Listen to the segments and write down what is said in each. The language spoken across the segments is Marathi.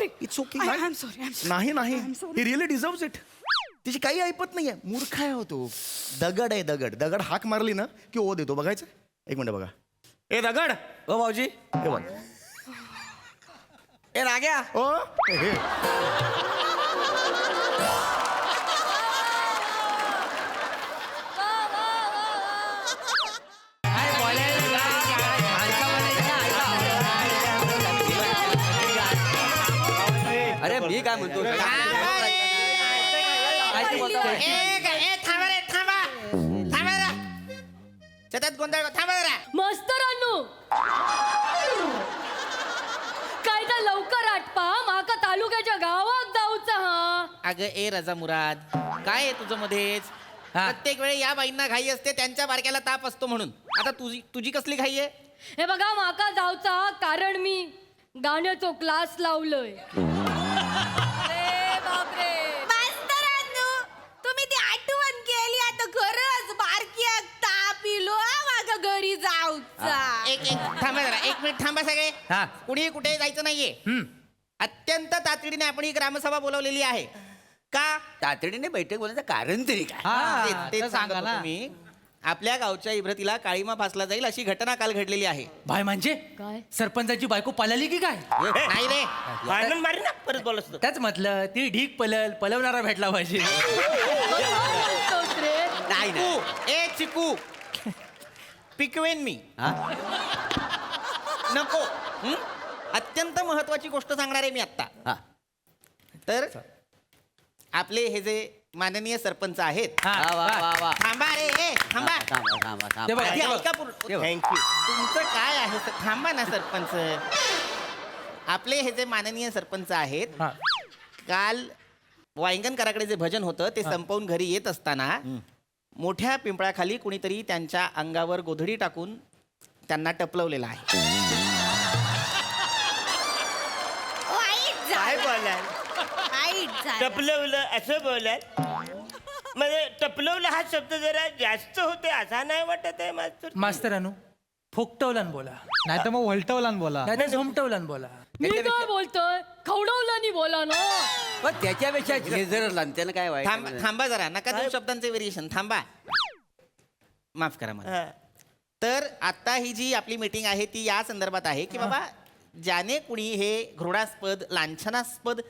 Sorry. It's okay. I am sorry. नाही नाही, I'm sorry. He really deserves it. तिची काही ऐपत नाहीये, मूर्ख आहे हो तो. दगड आहे दगड. दगड हाक मारली ना की ओ देतो. बघायचं, एक मिनिट बघा. ए दगड. ओ भाऊजी. हे बघ. ए राग्या. ओ हे. अरे मी काय म्हणतो सतत गोंधळ थांबा जरा. मास्तरांनो काय तर लवकर आटपा, माका तालुक्याच्या गावात जाऊचा हा. अगं ए रजा मुराद, काय आहे तुझं मध्येच? प्रत्येक वेळी या बाईंना घाई असते, त्यांच्या बारक्याला ताप असतो म्हणून. आता तुझी कसली घाई आहे? हे बघा माका जाऊचा कारण मी गाण्याचो क्लास लावलंय. मास्तरांनो, तुम्ही ती आठवण केली. आता खरंच बारकी ताप इलो माझ्या घरी जाऊचा. एक थांबा जरा, एक मिनिट थांबा सगळे. कुणी कुठे जायचं नाहीये. अत्यंत तातडीने आपण ही ग्रामसभा बोलवलेली आहे. का? तातडीने बैठक बोलायचं कारण तरी काय? तेच सांगा ना तुम्ही. आपल्या गावच्या इब्रतीला काळीमा फासला जाईल अशी घटना काल घडलेली आहे. बाय म्हणजे काय? सरपंचाची बायको पळाली की काय? नाही रे, फायनल मारी ना परत बोलस. त्याच म्हटलं ती ढीक पळवणारा भेटला पाहिजे. म्हणतोस रे? नाही ना. ए चिकू, पिकवेन मी. नको. अत्यंत महत्वाची गोष्ट सांगणार आहे मी आता. तर आपले हे जे माननीय सरपंच आहेत. थांबा रे, थांबा. ते बघा, आधी ते बघा. ऐका पूर्ण. थँक्यू. तुमचं काय आहे? थांबा ना सरपंच. आपले हे जे माननीय सरपंच आहेत, काल वांगणकराकडे जे भजन होतं ते संपवून घरी येत असताना मोठ्या पिंपळाखाली कुणीतरी त्यांच्या अंगावर गोधडी टाकून त्यांना टपलवलेलं आहे. वाईट काय झालं, बोलाल? वाईट झालं. टपलवलं असं बोलाल? म्हणजे टपलवलं हा शब्द जरा जास्त होते असा नाही वाटत आहे मास्तर. मास्तरानू फुकटवलन बोला, नाही तर मग वलटवलान बोला. नाही तर झोमटवलन बोला. मी काय बोलतोय? खवडवलं नाही बोला ना. पण त्याच्यापेक्षा झेजरला त्यानं काय वाईट? थांबा जरा, नका देऊ शब्दांचे व्हेरिएशन. थांबा, माफ करा मला. तर आता ही जी आपली मीटिंग आहे ती या संदर्भात आहे की बाबा ज्याने कुणी हे घृणास्पद, लांछनास्पद,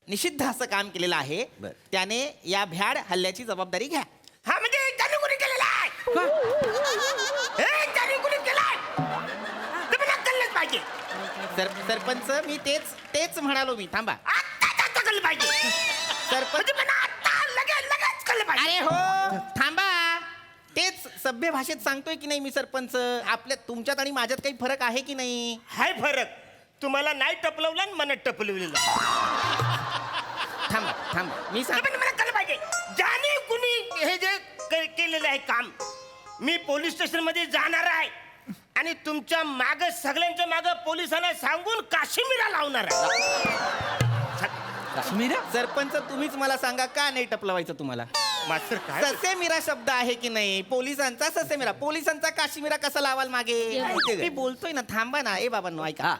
निषिद्ध असं काम केलेलं आहे त्याने या भ्याड हल्ल्याची जबाबदारी घ्या. हा म्हणजे त्याने कोणी केलेला आहे? त्याने कोणी केलाय? तुम्ही नक्कलच पाहिजे. सरपंच मी तेच म्हणालो मी. थांबा. आता कळलं पाहिजे. सरपंच पण आता लगेच कळलं पाहिजे. अरे हो, थांबा. तेच सभ्य भाषेत सांगतोय की नाही मी सरपंच. आपल्या तुमच्यात आणि माझ्यात काही फरक आहे की नाही? हाय फरक. तुम्हाला नाही टपलवलं आणि मला टपलवलेलं. थांबा मी सांग. मला कळलं पाहिजे. ज्याने कुणी हे जे केलेलं आहे काम, मी पोलीस स्टेशन मध्ये जाणार आहे आणि तुमच्या माग सगळ्यांच्या माग पोलिसांना सांगून काश्मीरा लावणार आहे. काश्मीरा? सरपंच तुम्हीच मला सांगा का नाही टपलवायचं तुम्हाला? मास्तर काय? ससेमिरा शब्द आहे की नाही? पोलिसांचा ससेमिरा, पोलिसांचा काश्मीरा कसा लावाल मागे? मी बोलतोय ना, थांबा ना. ए बाबांनो ऐका.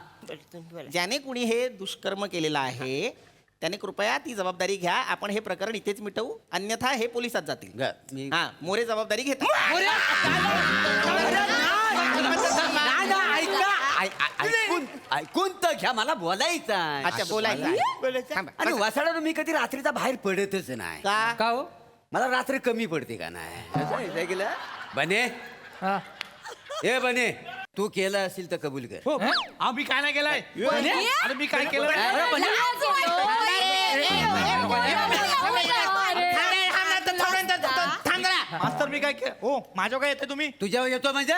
ज्याने कुणी हे दुष्कर्म केलेलं आहे त्याने कृपया ती जबाबदारी घ्या. आपण हे प्रकरण इथेच मिटवू, अन्यथा हे पोलिसात जातील. हा, मोरे जबाबदारी घेत. ऐकून तर घ्या, मला बोलायचं आहे. अच्छा, बोलायचं. थांबा. आणि वसाडानं मी कधी रात्रीचा बाहेर पडतच नाही. का हो? मला रात्री कमी पडते का नाही? गेलं बने. ए बने, तू केलं असेल तर कबूल कर. आम्ही काय नाही केलंय. अरे मी काय केलं? मास्तर मी काय केलं? हो, माझ्या काय येते तुम्ही? तुझ्यावर येतो म्हणजे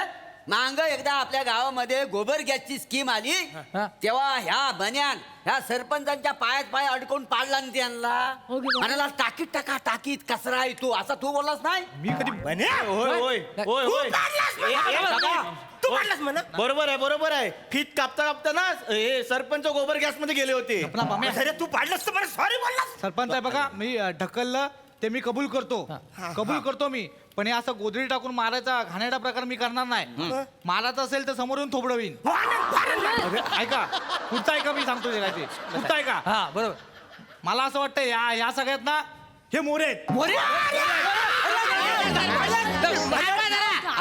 मांग एकदा आपल्या गावामध्ये गोबर गॅसची स्कीम आली तेव्हा ह्या बन्यान ह्या सरपंचांच्या पाय अडकून पाडला आणि त्यांना म्हणाला टाकीत टाका, टाकीत कचरा आहे तू, असा तू बोललास नाही? मी कधी बन्या? होय होय होय होय. तू पाडलास म्हणा. बरोबर आहे. फीत कापता ना हे सरपंच गोबर गॅस मध्ये गेले होते. अरे तू पाडलास तर मला सॉरी बोललास. सरपंच आहे बघा, मी ढकललं ते मी कबूल करतो मी पण हे असं गोधडी टाकून मारायचा घाणेरडा प्रकार मी करणार नाही मारायचं असेल तर समोरून थोबडवीन ऐका पुढचा ऐका मी सांगतो काय ते पुढचा ऐका हा बरोबर मला असं वाटतं या सगळ्यात ना हे मोरे आहेत मोरे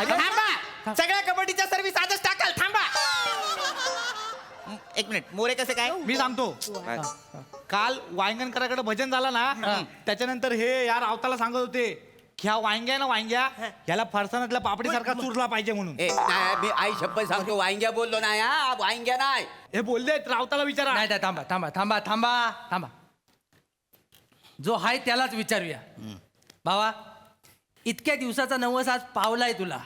थांबा सगळ्या कबड्डीच्या सर्व्हिस आजच टाकाल थांबा एक मिनिट मोरे कसे काय मी सांगतो काल वांगणकराकडे भजन झाला ना त्याच्यानंतर हे या रावताला सांगत होते की ह्या वांग्या ह्याला फरसाणातल्या पापडीसारखा चुरला पाहिजे म्हणून नाही मी आई शब्द सांगतो वांग्या बोललो नाही हा वांग्या नाही हे बोलले रावताला विचारा नाही नाही, थांबा थांबा थांबा थांबा थांबा जो हाय त्यालाच विचारूया भावा इतक्या दिवसाचा नवस आज पावलाय तुला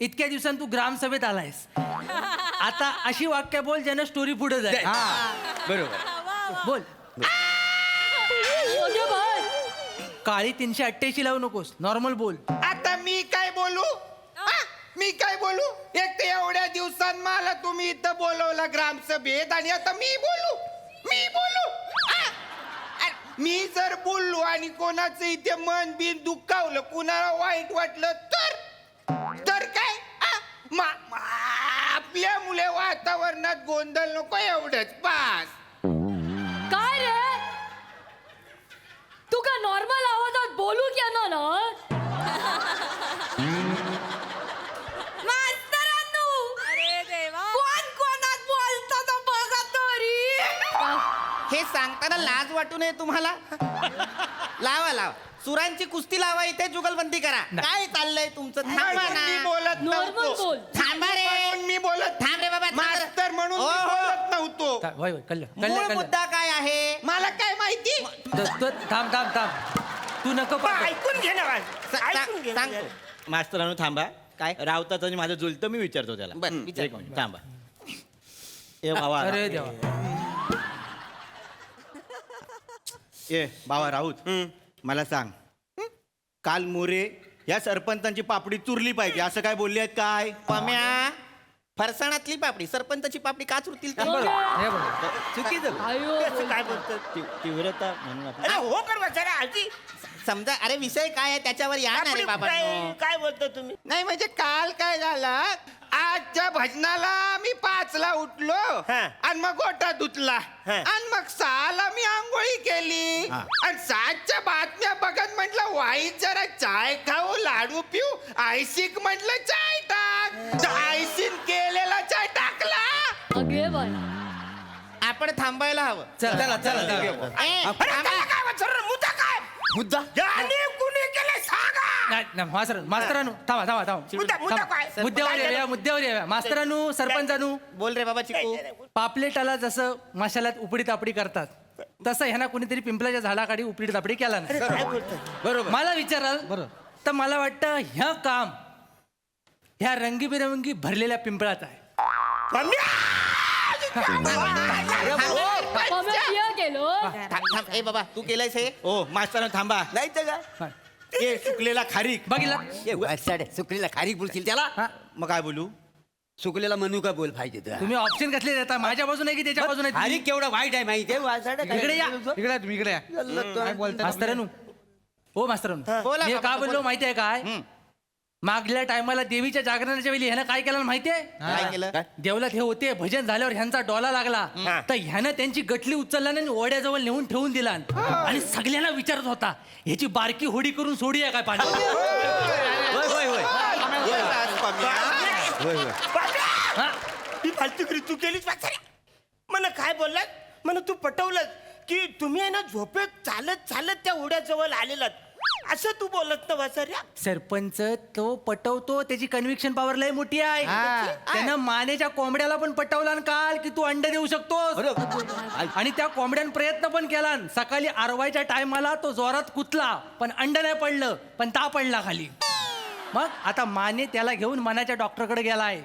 इतक्या दिवसांनी तू ग्रामसभेत आलायस आता अशी वाक्य बोल ज्यानं स्टोरी पुढे जाईल बरोबर बोल अगे बाय. काळी 388 लावू नकोस नॉर्मल बोल आता मी काय बोलू मी काय बोलू एक तर एवढ्या दिवसात मला तुम्ही इथं बोलवलं ग्रामसभेत आणि आता मी बोलू मी जर बोललो आणि कोणाचं इथे मन बिन दुखावलं कुणाला वाईट वाटलं तर काय आपल्या मुले वातावरणात गोंधळ नको एवढंच पास काय रे तू का नॉर्मल आवाजात बोलू की ना मास्तरांनो अरे देवा कोण कोणात बोलतो तो बघा तरी हे सांगताना लाज वाटू नये तुम्हाला लावा सुरांची कुस्ती लावा इथे जुगलबंदी करा काय चाललंय तुमचं थांबा मी ना बोलत नॉर्मल नव्हतो बोल थांबा रे म्हणून मी बोलत थांब रे बाबा मास्तर म्हणून मी हो. बोलत नव्हतो वय वय कळलं मूळ कळलं कळलं मुद्दा काय आहे मला काय माहिती थांब थांब थांब तू नको पाठव. ऐकून घे ना ऐकून घे ना. सांगतो मास्तरांनो थांबा काय? रावताचं आणि माझं जुलतं मी विचारतो त्याला बरं, विचार. एक मिनिट थांबा ए भावा अरे देवा ए भावा राऊत मला सांग काल मोरे या सरपंचांची पापडी चुरली पाहिजे असं काय बोलले आहेत काय पम्या फरसाणातली पापडी सरपंचाची पापडी का चुरतील ते? हे बघ चुकीचं आयो असं काय बोलतात तीव्रता म्हणून आपण अरे हो पण बचारा आजी समजा अरे विषय काय आहे त्याच्यावर या ना रे बाबा काय बोलतो तुम्ही नाही म्हणजे काल काय झालं आजच्या भजनाला मी 5ला उठलो हा. आणि मग गोठा धुतला हा. आणि मग 6ला मी आंघोळी केली हा. आणि 7च्या बातम्या बघत म्हटलं वाईट जरा चाय खाऊ लाडू पिऊ आयसिक म्हटलं चाय टाक आयसीन केलेला चाय टाकला अगे बाय आपण थांबायला हवं चला चला ए, अरे थांबा. त्याला काय बचारा मुद्दा काय मुद्दा याने कुणी केले सांगा नाही नाही, मास्तरानू थांबा थांबा मुद्दा थांबा काय? मुद्द्यावर येऊया मुद्द्यावर येऊया मास्तरानू सरपंचानू बोल रे बाबा चिकू पापलेटाला जसं मशालात उपडी तापडी करतात तसं ह्याना कोणीतरी पिंपलाच्या झाडाखाली उपडी तापडी केला नाही काय बोलतो बरोबर मला विचाराल तर मला वाटतं ह्या काम ह्या रंगीबेरंगी भरलेल्या पिंपळात आहे पम्या केलो थांब ए बाबा तू केलंयस हे ओ मास्तरांनो थांबा नाही तर का ए सुकलेला खारीक बघितला ए वासाड सुकलेला खारीक बोलशील त्याला हा मग काय बोलू सुकलेला मनुका बोल पाहिजे तर तुम्ही ऑप्शन कसले देता माझ्या बाजूने की त्याच्या बाजूने खारीक केवढा वाईट आहे माहिती आहे वासाड इकडे या इकडे या तुम्ही इकडे या काय बोलताय मास्तरानू हो मास्तरानू बोला मी बाबा, का बोललो बोला. माहितीये काय मागल्या टायमाला देवीच्या जागरणाच्या वेळी ह्यानं काय केलं माहितीये काय केलं देवलात हे होते भजन झाल्यावर ह्यांचा डोला लागला तर ह्यानं त्यांची गटली उचलला आणि ओढ्याजवळ नेऊन ठेवून दिला आणि सगळ्यांना विचारत होता ह्याची बारकी होडी करून सोडूया काय पाणी हा? ही फालतुगिरी तू केलीच वाचाऱ्या मला काय बोललात मला तू पटवलं की तुम्ही आहे ना झोपेत चालत चालत त्या ओढ्याजवळ आलेलात असं तू बोलत ना वाचाऱ्या सरपंच तो पटवतो त्याची कन्व्हिक्शन पॉवर लय मोठी आहे त्यानं मानेच्या कोंबड्याला पण पटवला काल की तू अंड देऊ शकतोस आणि त्या कोंबड्यानं प्रयत्न पण केला सकाळी आरवायच्या टायमाला तो जोरात कुतला पण अंड नाही पडलं पण ता पडला खाली मग आता माने त्याला घेऊन मनाच्या डॉक्टरकडे गेलाय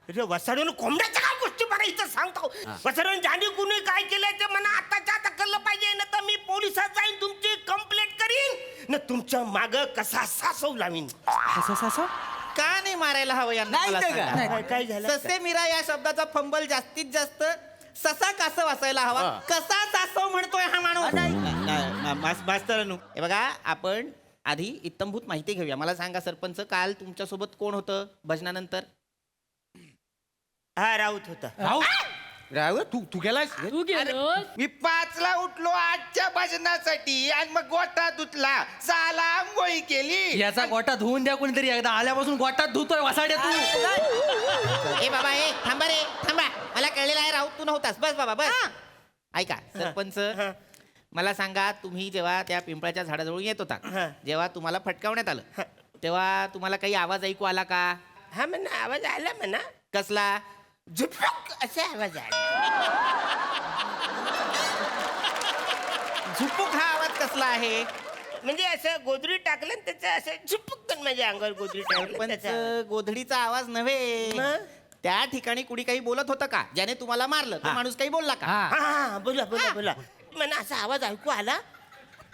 अरे वसाडून कोंबड्याच्या काय गोष्टी बघा इथं सांगतो वसाडून जाणी कुणी काय केलंय ते मला आताच्या आता कळलं पाहिजे ना तर मी पोलिसात जाईन तुमची कंप्लेंट करीन ना तुमच्या माग कसा सासव लावीन असं का नाही मारायला हवं यांना नाही मला तर का? सांगा. काय झालं ससे मीरा या शब्दाचा फंबल जास्तीत जास्त ससा कासव असायला हवा कसा सासव म्हणतोय हा माणूस मास्तरांनो हे बघा आपण आधी इत्तमभूत माहिती घेऊया. मला सांगा सरपंच, काल तुमच्यासोबत कोण होतं भजनानंतर? हा राऊत होता. राहुल तू गेलायस तू गेलो मी 5ला उठलो 8च्या भजनासाठी आणि मग गोठा धुतला, साला आंघोळी केली. याचा गोटा धुवून द्या कोणीतरी, एकदा आल्यापासून गोटात धुतोय वासाड्या तू. ए बाबा, ए थांबा रे, थांबा. मला कळलेलं आहे राऊत तू नव्हतास. बस बाबा बस. ऐका सरपंच, मला सांगा, तुम्ही जेव्हा त्या पिंपळाच्या झाडाजवळ येत होता, जेव्हा तुम्हाला फटकावण्यात आलं, तेव्हा तुम्हाला काही आवाज ऐकू आला का? हा म्हणा आवाज आला म्हणा, कसला? झुपक असा आवाज आला. झुपूक हा आवाज कसला आहे? म्हणजे असं गोदरी टाकलं आणि त्याचं असं झुपक माझ्या अंगावर गोदरी टाकलं पण त्याचा आवाज. गोधडीचा आवाज नव्हे. मग? त्या ठिकाणी कुणी काही बोलत होतं का, ज्याने तुम्हाला मारलं? तो माणूस काही बोलला का? हा हा बोला बोला बोला. मला असा आवाज ऐकू आला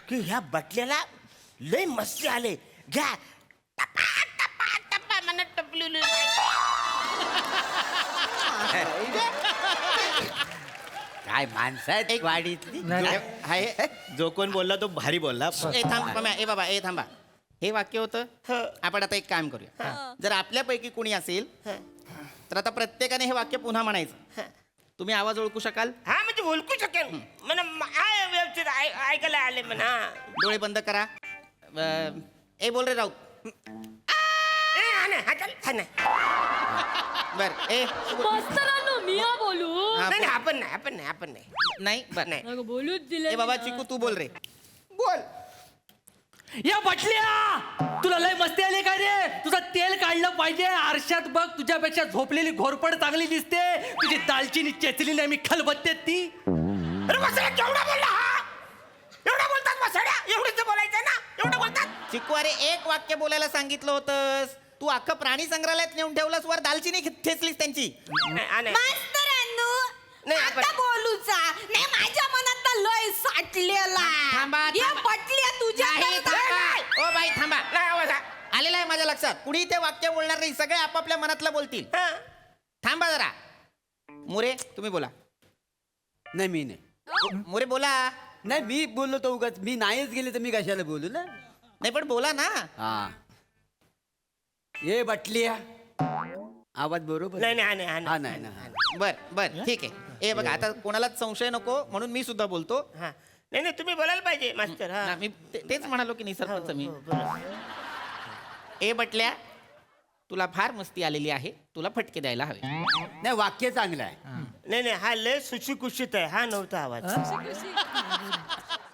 की ह्या बटल्याला लय मस्ती आले, घ्या टपा टपा टपा मला टपलेली. काय माणसं आहेत एक वाडीतली. आहे. जो कोण बोलला तो भारी बोलला. ए थांब पम्या, ए बाबा, ए थांबा. हे वाक्य होतं. आपण आता एक काम करूया. जर आपल्यापैकी कुणी असेल तर आता प्रत्येकाने हे वाक्य पुन्हा म्हणायचं. तुम्ही आवाज ओळखू शकाल? हा म्हणजे ओळखू शकेल म्हणा. व्यवस्थित ऐकायला आले म्हणा. डोळे बंद करा. ए बोल रे राऊत. बर. ए मास्तरांनो, मी हा बोलू हा, नाही बोल. आपण नाही आपण नाही आपण नाही. नाही बर. नाही. अगं, बोलूच दिले ए बाबा चिकू, तू बोल रे. बोल. या बटल्या, तुला लय मस्ती आली काय रे? तुझं तेल काढलं पाहिजे. आरशात बघ, तुझ्यापेक्षा झोपलेली घोरपड चांगली दिसते. तुझी दालचिनी चेचली नाही मी खलबत्तेत ती. अरे वसाड्या केवढा बोलला हा? एवढा बोलतात वसाड्या? एवढंच बोलायचं ना, एवढं बोलतात. चिकू, अरे एक वाक्य बोलायला सांगितलं होतंस. तू अख्खं प्राणी संग्रहालयात नेऊन ठेवलंस, वर दालचिनी ठेचलीस त्यांची. मास्तरांनो, नाही, आता आपण- बोलूचा नाही. माझ्या मनात तर लय साठलेला. थांबा, या थांबा. पटल्या तुझ्या नाही, करता. थांबा. ओ बाई थांबा. नाही आवाज आ. आलेलं आहे माझ्या लक्षात. कुणी ते वाक्य बोलणार नाही, सगळे आपापल्या मनातलं बोलतील. हा. थांबा जरा. मोरे, तुम्ही बोला. नाही मी नाही. मोरे बोला. नाही मी बोललो तो उगाच. मी नाहीच गेले तर मी कशाला बोलू ना. नाही पण बोला ना. हा ये बटलिया, आवाज बरोबर. नाही नाही हा नाही, हा हा नाही. नाही ना. बर बर ठीक आहे. ए बघा, आता कोणालाच संशय नको म्हणून मी सुद्धा बोलतो. हा. नाही नाही तुम्ही बोलायला पाहिजे मास्तर. हा. ना, मी तेच म्हणालो की नाही सरपंच मी. हो, बोला. ए बटल्या, तुला फार मस्ती आलेली आहे, तुला फटके द्यायला हवे. नाही वाक्य चांगलं आहे. नाही नाही हा लय सुशिकुशित आहे, हा नव्हता आवाज.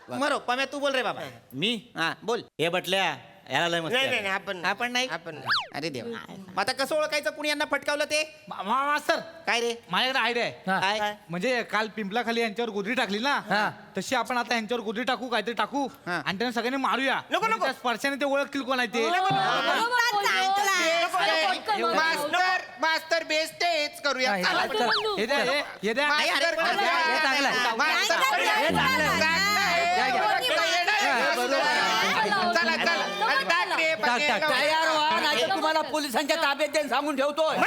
मरो पम्या, तू बोल रे बाबा. मी हा बोल. हे बटल्या, याला लय मस्ती नाही आली. नाही नाही, आपण आपण नाही. आपण नाही. अरे देव, मग आता कसं ओळखायचं कुणी यांना फटकावलं ते? मास्तर काय रे? माझ्याकडे आयडिया आहे. काय? म्हणजे काल पिंपलाखाली यांच्यावर गोदरी टाकली ना, तशी आपण आता यांच्यावर गोदरी टाकू, काहीतरी टाकू हा. आणि त्यांना सगळ्यांनी मारूया. नको, म्हणजे नको. त्या स्पर्शाने ते ओळखतील कोण आहे ते. मास्तर बेस्ट आहे, हेच करूया. हा, चला. हे द्या, हे द्या. नाही, अरे, मास्तर, अरे, हे चांगलं आहे. मास्तर, हे चांगलं आहे. चांगलं आहे. चला चला आणि टाक रे, टाक, टाक. तयार व्हा, नाही तुम्हाला पोलिसांच्या ताब्यात देऊन सांगून ठेवतोय.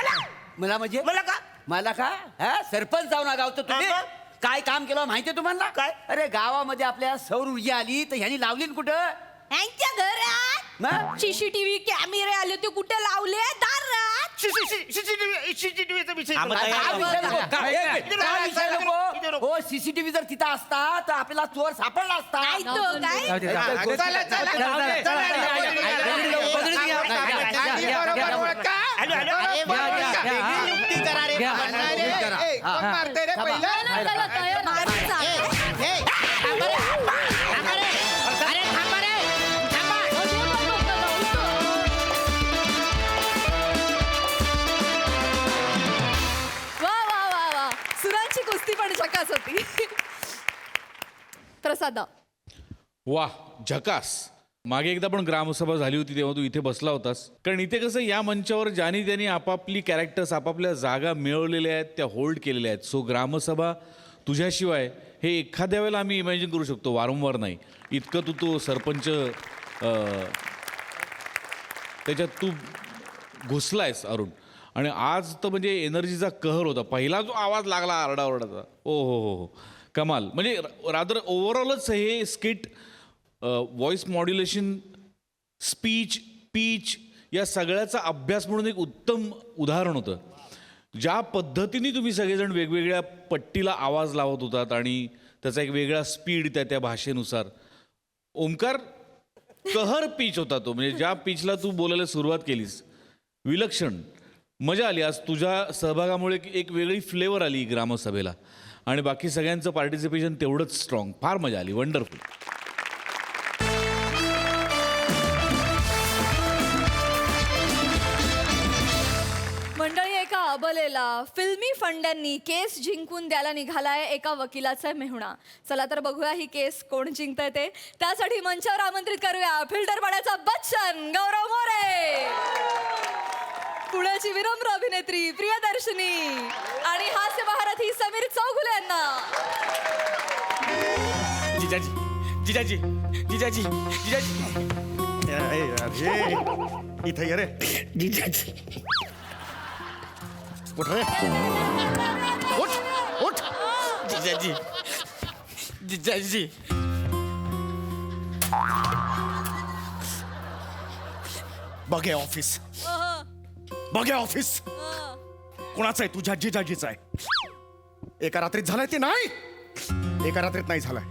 मला म्हणजे मला का? मला का? हा सरपंच जाऊ ना गावचं तुम्ही. हा, काय काम केलं माहितीये तुम्हाला? काय? अरे गावामध्ये आपल्या सौर ऊर्जा आली तर ह्यांनी लावली ना कुठं? यांच्या घरात मग? सीसीटीव्ही कॅमेरे आले ते कुठे लावले? दारात. सीसीटीव्हीचा विषय हा, मग करू. काय- काय विषय नको? काय- इथे काय विषय इथे नको? नको. हो सीसीटीव्ही जर तिथं असता तर आपल्याला चोर सापडला असता. काय तो काय? जाऊ दे, जाऊ दे. चला चला आणि बरोबर ओळखा. Hello, hello. अरे, बरोबर घ्या, ओळखा. घ्या, घ्या. वेगळी युक्ती करा रे. घ्या. नाही रे, ए, कोण मारतंय रे पहिलं? मारून जा. हे, थांबा रे. थांबा रे. अरे थांबा रे. थांबा. वा वा वा वा, सुरांची कुस्ती पण झकास होती. प्रसादा, वाह, झकास. मागे एकदा पण ग्रामसभा झाली होती तेव्हा तू इथे बसला होतास. कारण इथे कसं या मंचावर ज्यांनी त्यांनी आपापली कॅरेक्टर्स आपापल्या जागा मिळवलेल्या आहेत, त्या होल्ड केलेल्या आहेत. सो ग्रामसभा तुझ्याशिवाय हे एखाद्या वेळेला आम्ही इमॅजिन करू शकतो, वारंवार नाही. इतकं तो सरपंच त्याच्यात तू घुसलायस अरुण. आणि आज तर म्हणजे एनर्जीचा कहर होता. पहिला जो आवाज लागला आरडाओरडाचा, ओ हो हो हो, कमाल. म्हणजे रादर ओव्हरऑलच हे skit voice modulation speech pitch या सगळ्याचा अभ्यास म्हणून एक उत्तम उदाहरण होतं. ज्या पद्धतीने तुम्ही सगळेजण वेगवेगळ्या पट्टीला आवाज लावत होतात आणि त्याचा एक वेगळा स्पीड त्या भाषेनुसार. ओमकार, कहर पीच होता तो, म्हणजे ज्या पीचला तू बोलायला सुरुवात केलीस, विलक्षण मजा आली. आज तुझ्या सहभागामुळे एक वेगळी फ्लेवर आली ग्रामसभेला आणि बाकी सगळ्यांचं पार्टिसिपेशन तेवढंच स्ट्रॉंग. फार मजा आली. वंडरफुल. मंडळी, एका अबलेला फिल्मी फंड्यांनी केस जिंकून द्यायला निघालाय एका वकिलाचा मेहुणा. चला तर बघूया ही केस कोण जिंकतंय ते. त्यासाठी मंचावर आमंत्रित करूया फिल्टर पाड्याचा बच्चन गौरव मोरे, पुण्याची विनम्र अभिनेत्री प्रियदर्शनी आणि हास्य महारथी समीर चौगुले यांना. जिजाजी जिजाजी जिजाजी जिजाजी इथे ये रे. जिजाजी उठ रे. उठ उठ. जिजाजी जिजाजी बघे ऑफिस, बघे ऑफिस कोणाचं आहे? तुझ्या जिजाजीचं आहे. एका रात्रीत झालाय ते नाही, एका रात्रीत नाही झालाय.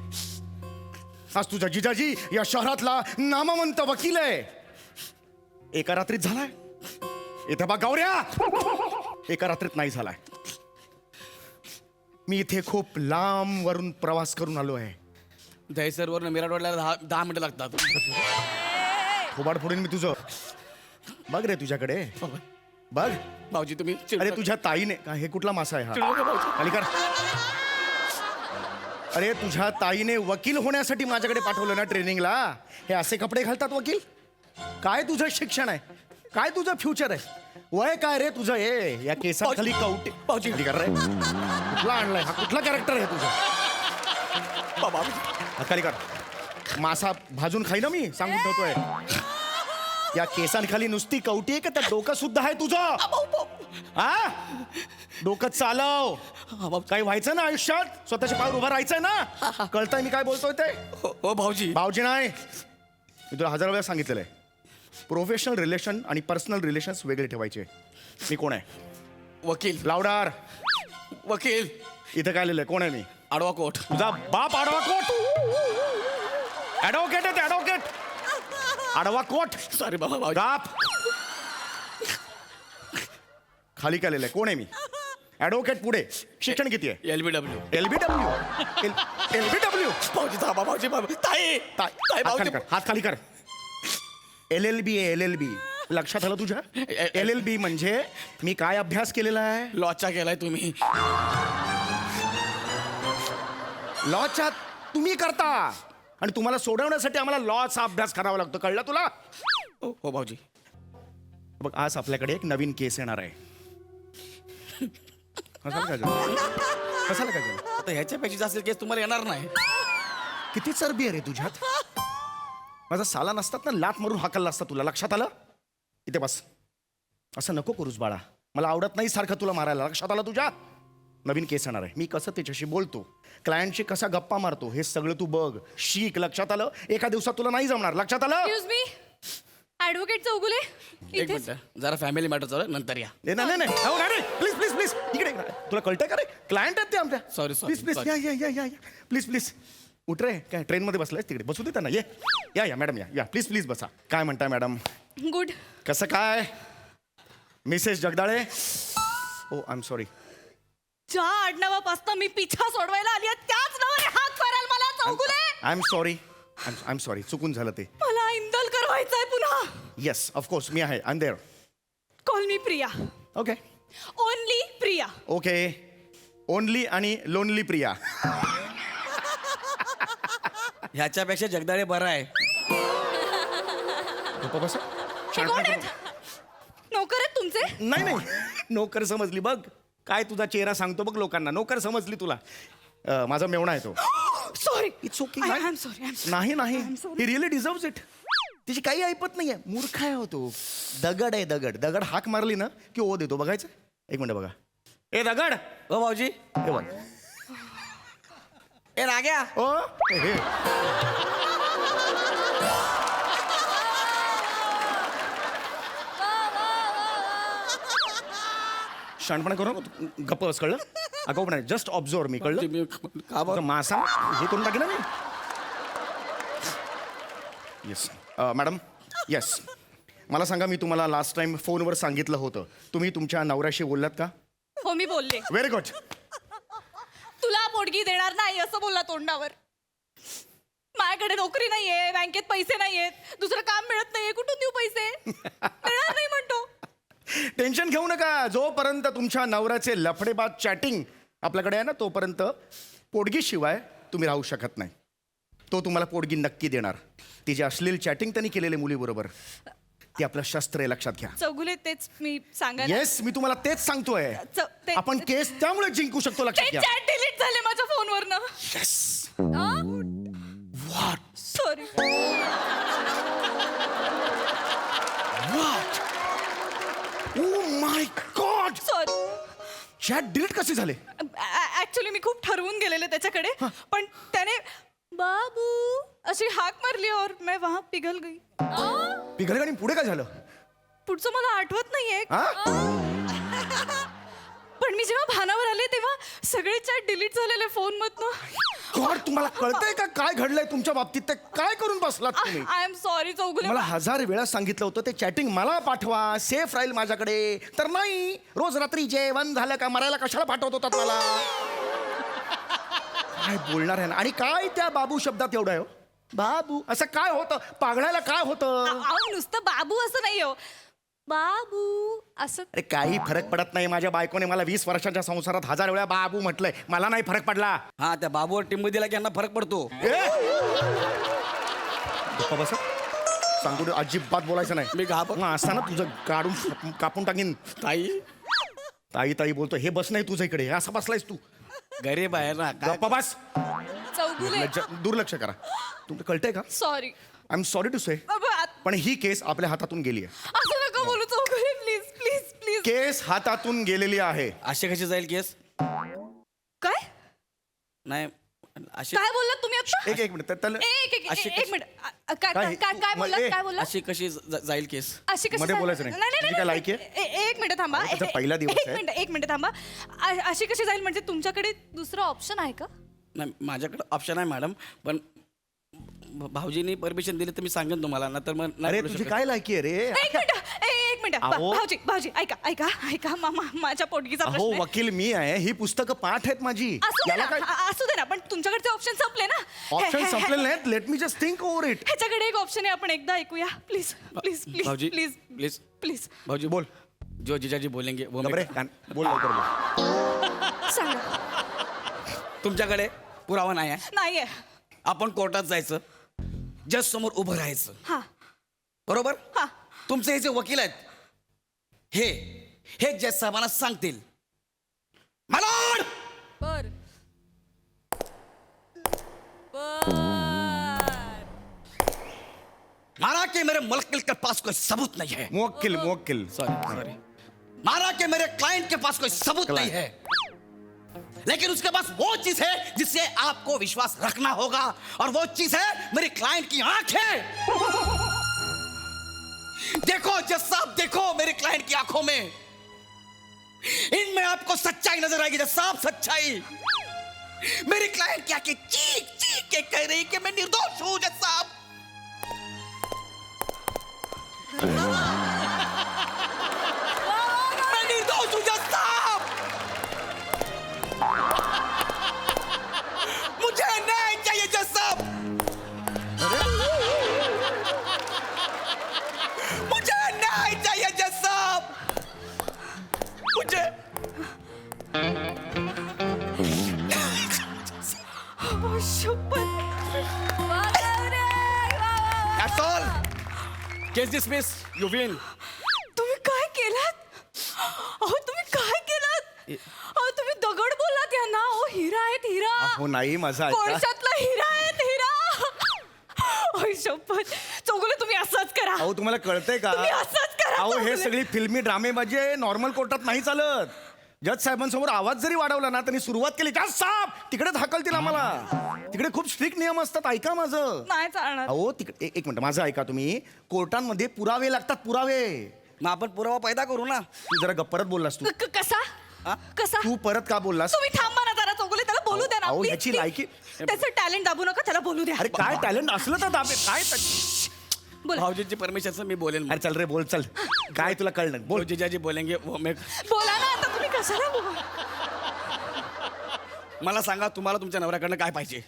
आज तुझा जिजाजी या शहरातला नामवंत वकील आहे. एका रात्रीत झालाय. इथे बघ गौऱ्या, एका रात्रीत नाही झालाय. मी इथे खूप लांब वरून प्रवास करून आलो आहे. दहीसरवरून मिराटवाडला 10 मिनिटं लागतात. खोबाड फोडीन मी तुझं. बघ रे तुझ्याकडे बघ. भाऊजी तुम्ही अरे तुझ्या ताईने हे कुठला मासा आहे हा? खाली कर. अरे तुझ्या ताईने वकील होण्यासाठी माझ्याकडे पाठवलं ना ट्रेनिंगला. हे असे कपडे घालतात वकील? काय तुझं शिक्षण आहे? काय तुझं फ्युचर आहे? वय काय रे तुझं? हे या केसाखाली कवटे पावची कर रे. कुठला आणलाय हा? कुठला कॅरेक्टर आहे तुझं? बाबा खाली कर. मासा भाजून खाई ना मी, सांगून ठेवतोय. या केसांखाली नुसती कवटी आहे का त्या डोकं सुद्धा आहे तुझं? हा, डोकं चालव. काही व्हायचं ना आयुष्यात? स्वतःच्या पायावर उभं राहायचंय ना? कळतंय मी काय बोलतोय ते? हो भाऊजी. भाऊजी नाही, मी तुला 1000 वेळा सांगितलेलं आहे. प्रोफेशनल रिलेशन आणि पर्सनल रिलेशन्स वेगळे ठेवायचे. मी कोण आहे? वकील. लावडार. वकील. इथं काय लिहिलंय? कोण आहे मी? आडवा कोट. तुझा बाप आडवा कोट. ऍडव्होकेट आहे ते, ऍडव्होकेट. आडवा कोट. सॉरी बाबा भाऊजी. बाप. खाली काय लिहिलंय? कोण आहे मी? ऍडव्होकेट. पुढे शिक्षण किती आहे? LBW. LBW. LBW. भाऊजी थांबा भाऊजी. ताई ताई हात खाली भाऊजी. कर, हात खाली कर. LLB आहे, LLB. लक्षात आलं तुझ्या? LLB म्हणजे मी काय अभ्यास केलेला आहे? लॉचा केलाय तुम्ही. लॉच्या तुम्ही करता आणि तुम्हाला सोडवण्यासाठी आम्हाला लॉचा अभ्यास करावा लागतो. कळलं तुला? हो भाऊजी. बघ आज आपल्याकडे एक नवीन केस येणार आहे. कशाला काय झालं? कशाला काय झालं? आता ह्याच्यापेक्षा जास्त केस तुम्हाला येणार नाही. किती चरबी आहे रे तुझ्यात? माझा साला नसतात ना लात मारून हाकलला असता तुला. लक्षात आलं? इथे बस. असं नको करूस बाळा. मला आवडत नाही सारखं तुला मारायला. लक्षात आलं तुझ्या? नवीन केस येणार आहे. मी कसं त्याच्याशी बोलतो, क्लायंटशी कसा गप्पा मारतो, हे सगळं तू बघ, शिक. लक्षात आलं? एका दिवसात तुला नाही जमणार. लक्षात आलं? एक्सक्यूज मी, ऍडव्होकेट चौगुले एक मिनिट जरा फॅमिली मॅटर चालू आहे, नंतर या. नाही नाही हो, नाही प्लीज प्लीज प्लीज इकडे. तुला कळतंय का रे? क्लायंट आहेत ते आमच्या. Sorry, please please sorry. या या या या प्लीज प्लीज. उठ रे. काय ट्रेनमध्ये बसलाय? तिकडे बसू दे त्यांना. ये या या मॅडम, या या प्लीज प्लीज बसा. काय म्हणताय मॅडम? गुड. कसं काय? Mrs Jagdale. Oh I am sorry. ज्या आडनावापासून मी पिछा सोडवायला आली आहे त्याच नावाने हाक माराल मला Chougule. I am sorry. I am sorry. चुकून झालं ते. मला इंदलकर व्हायचंय पुन्हा. येस ऑफकोर्स मी आहे. I am there. Call me Priya. Okay only Priya. Okay. Only आणि लोनली प्रिया. ह्याच्यापेक्षा जगदाळे बरा आहे. गप्प बसा. हे कोण आहेत? नोकर आहेत तुमचे? नाही नाही नोकर समजली बघ. काय तुझा चेहरा सांगतो बघ लोकांना. नोकर समजली तुला. माझा मेवणा आहे तो. Sorry. It's okay. I am sorry. नाही नाही ही रिअली डिझर्व्स इट. तिची काही ऐपत नाहीये. मूर्ख आहे हो तो. दगड आहे दगड. दगड हाक मारली ना की ओ देतो. बघायचं? एक मिनिट बघा. ए दगड. हो भाऊजी. हे बघ. ए राग्या. ओ हे शाणपणा करू नको. गप्प बस, कळलं? अगाऊ नाही, जस्ट ऑब्झर्व मी, कळलं? तुझा मासा हे करून टाकेन ना मी. Yes madam, yes. मला सांगा, मी तुम्हाला लास्ट टाइम फोनवर सांगितलं होतं, तुम्ही तुमच्या नवऱ्याशी बोललात का? हो मी बोलले. Very good. तुला पोटगी देणार नाही असं बोलला तोंडावर. माझ्याकडे नोकरी नाहीये, बँकेत पैसे नाहीयेत, दुसरं काम मिळत नाहीये, कुठून देऊ पैसे? मिळणार नाही म्हणतो. टेन्शन घेऊ नका. जोपर्यंत तुमच्या नवऱ्याचे लफडेबाज चॅटिंग आपल्याकडे आहे ना, तोपर्यंत पोटगीशिवाय तुम्ही राहू शकत नाही. तो तुम्हाला पोटगी नक्की देणार. ती जे अश्लील चॅटिंग त्यांनी केलेले मुलीबरोबर, ते आपलं शस्त्र आहे, लक्षात घ्या. चौगुले तेच मी सांगायला. येस, मी तुम्हाला तेच सांगतोय. ते- आपण केस त्यामुळे जिंकू शकतो, ते लक्षात घ्या. चॅट डिलीट झाले माझ्या फोनवरनं. Yes. What? Sorry. What? Oh my god. Sorry. Chat delete कसे झाले? ऍक्च्युली मी खूप ठरवून गेलेले त्याच्याकडे, पण त्याने बाबू अशी हाक मारली और मैं वहां पिघल गई. पिघले आणि पुढे काय झालं? पुढचं मला आठवत नाहीये. पण मी जेव्हा भानावर आले तेव्हा सगळे चॅट डिलीट झालेले फोन मधनं. गॉड, तुम्हाला कळतंय का काय घडलंय तुमच्या बाबतीत? ते काय करून बसलात तुम्ही? I am sorry Chougule. मला 1000 वेळा सांगितलं होतं ते चॅटिंग मला पाठवा, सेफ राहील माझ्याकडे. तर नाही, रोज रात्री जेवण झालं का मरायला कशाला पाठवत होतात मला? काय बोलणार आहे ना? आणि काय त्या बाबू शब्दात एवढं आहे हो? बाबू असं काय होतं? पागण्याला काय होतं? अहो नुसतं बाबू असं नाही हो, बाबू असं. अरे काही फरक पडत नाही. माझ्या बायकोने मला 20 वर्षाच्या संसारात 1000 वेळा बाबू म्हटलंय, मला नाही फरक पडला. हा, त्या बाबूवर टिंब दिला की यांना फरक पडतो. गप्पा बसा. सांगू दे, अजिबात बोलायचं नाही. मी घाबरलो. मग असताना तुझं काढून कापून टाकीन. ताई ताई ताई बोलतो, हे बस नाही तुझ्या इकडे, हे असा बसलायस तू. गरीब आहे ना. गप्पा बस. चौगुले. दुर्लक्ष करा. तुमचं कळतंय का? Sorry. I am sorry to say, पण ही केस आपल्या हातातून गेली आहे. असं नका बोलू चौगुले, प्लीज प्लीज प्लीज. केस हातातून गेलेली आहे. अशी कशी जाईल केस? काय नाही अशी काय बोललात तुम्ही आता? एक मिनिट त्याला एक मिनिट. काय काय? काय बोललात? काय बोललात? अशी कशी जाईल केस? अशी कशी मध्ये जाईल? बोलायचं नाही. नाही, तुझी काय लायकी एक मिनिट थांबा. अरे, त्याचा पहिला दिवस आहे. एक मिनिट थांबा. अशी कशी जाईल म्हणजे तुमच्याकडे दुसरं ऑप्शन आहे का? नाही, माझ्याकडे ऑप्शन आहे मॅडम, पण भाऊजींनी परमिशन दिली तर मी सांगेन तुम्हाला, ना तर मग नाही अरे बोलू तुझी शकत. काय लायकी आहे रे? एक मिनिट अहो. भाऊजी ऐका माझ्या पोटगीचा अहो, प्रश्न आहे. वकील मी आहे. ही पुस्तकं पाठ आहेत माझी. असू दे याला ना, काय असू दे ना, पण तुमच्याकडचे ऑप्शन संपले ना. ऑप्शन संपलेले नाहीत. Let me just think over it. ह्याच्याकडे एक ऑप्शन आहे, आपण एकदा ऐकूया प्लीज प्लीज प्लीज भाऊजी प्लीज प्लीज प्लीज. भाऊजी बोल. जो जिजाजी बोलेंगे वो गबरे, बोल लवकर बोल. सांगा. तुमच्याकडे पुरावा नाही आहे. नाहीये. आपण कोर्टात जायचं, जज समोर उभं राहायचं, हा बरोबर? हा. तुमचे हे जे वकील आहेत, हे जज साहेबांना सांगतील, मालॉर्ड, बर माना कि मेरे मुवक्किल के पास कोई सबूत नहीं है. मुवक्किल सॉरी माना कि मेरे क्लाइंट के पास कोई सबूत नहीं है, लेकिन उसके पास वो चीज है जिससे आपको विश्वास रखना होगा, और वो चीज है मेरे क्लाइंट की आंखें. देखो जज साहब, देखो मेरे क्लाइंट की आंखों में, इनमें आपको सच्चाई नजर आएगी. जज साहब, सच्चाई. मेरी क्लाइंट की आंखें चीख चीख के कह रही कि मैं निर्दोष हूं. जज साहब, मैं निर्दोष हूं. जज साहब, मुझे न्याय चाहिए. जज साहब, मुझे न्याय चाहिए. जज साहब, मुझे That's all. Case dismissed. You win. तुम्ही काय केलात? अहो तुम्ही काय केलात? अहो तुम्ही दगड बोललात यांना. अहो हिरा आहेत हिरा. अहो नाही, माझा ऐका. कोळशातला हिरा आहेत हिरा. अहो शपथ. चौगुले तुम्ही असंच करा. अहो तुम्हाला कळतंय का? तुम्ही असंच करा. अहो हे चौगुले. सगळी फिल्मी ड्रामेबाजी आहे. नॉर्मल कोर्टात नाही चालत. जज साहेबांसमोर आवाज जरी वाढवला ना, त्यांनी सुरुवात केली, जज साहेब तिकडे हाकलतील आम्हाला. तिकडे खूप स्ट्रिक्ट नियम असतात. ऐका माझं. नाही चालणार. अहो तिकडे एक मिनिट माझं ऐका तुम्ही. कोर्टांमध्ये पुरावे लागतात, पुरावे. मग आपण पुरावा पैदा करू ना. तू जरा गप्परत बोललास तू. कसा कसा तू परत का बोललास तुम्ही थांबा ना जरा चौगुले, त्याला बोलू द्या ना अहो, please, याची please. लायकी- त्याचं टॅलेंट दाबू नका, त्याला बोलू द्या. अरे काय टॅलेंट असलं तर दाबे काय बोला. भाऊजीची परमिशन मी बोलेल. अरे चल रे बोल चल काय तुला कळलं बोल जिजाजी बोलेंगे वो मैं. बोला ना आता, तुम्ही कशाला बोल. मला सांगा तुम्हाला तुमच्या नवऱ्याकडनं काय पाहिजे?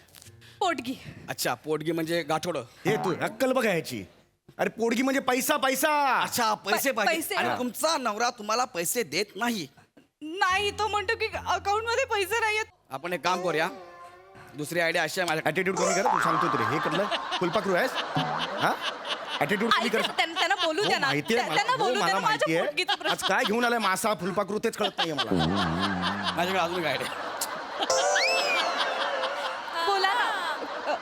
पोटगी. अच्छा, पोटगी म्हणजे गाठोडं. हे तू अक्कल बघा ह्याची अरे पोडगी म्हणजे पैसा पैसा अच्छा, पैसे पाहिजे. पैसे. आणि तुमचा नवरा तुम्हाला पैसे देत नाही. नाही, तो म्हणतो की अकाउंट मध्ये पैसे नाहीयेत. आपण एक काम करूया, दुसरी आयडिया अशी आहे माझ्या. ऍटिट्यूड कमी कर तू सांगतो तरी हे कुठलं फुलपाखरू आहेस हा ऍटिट्यूड कमी कर ऐका, त्यांना बोलू द्या ना. माहितीये त्यांना मला बोलू द्या ना, माझ्या माहितीये पोटगीचा आज प्रश्न. काय घेऊन आलाय मासा फुलपाखरू तेच कळत नाहीये मला माझ्याकडे अजून एक आयडिया. बोला ना.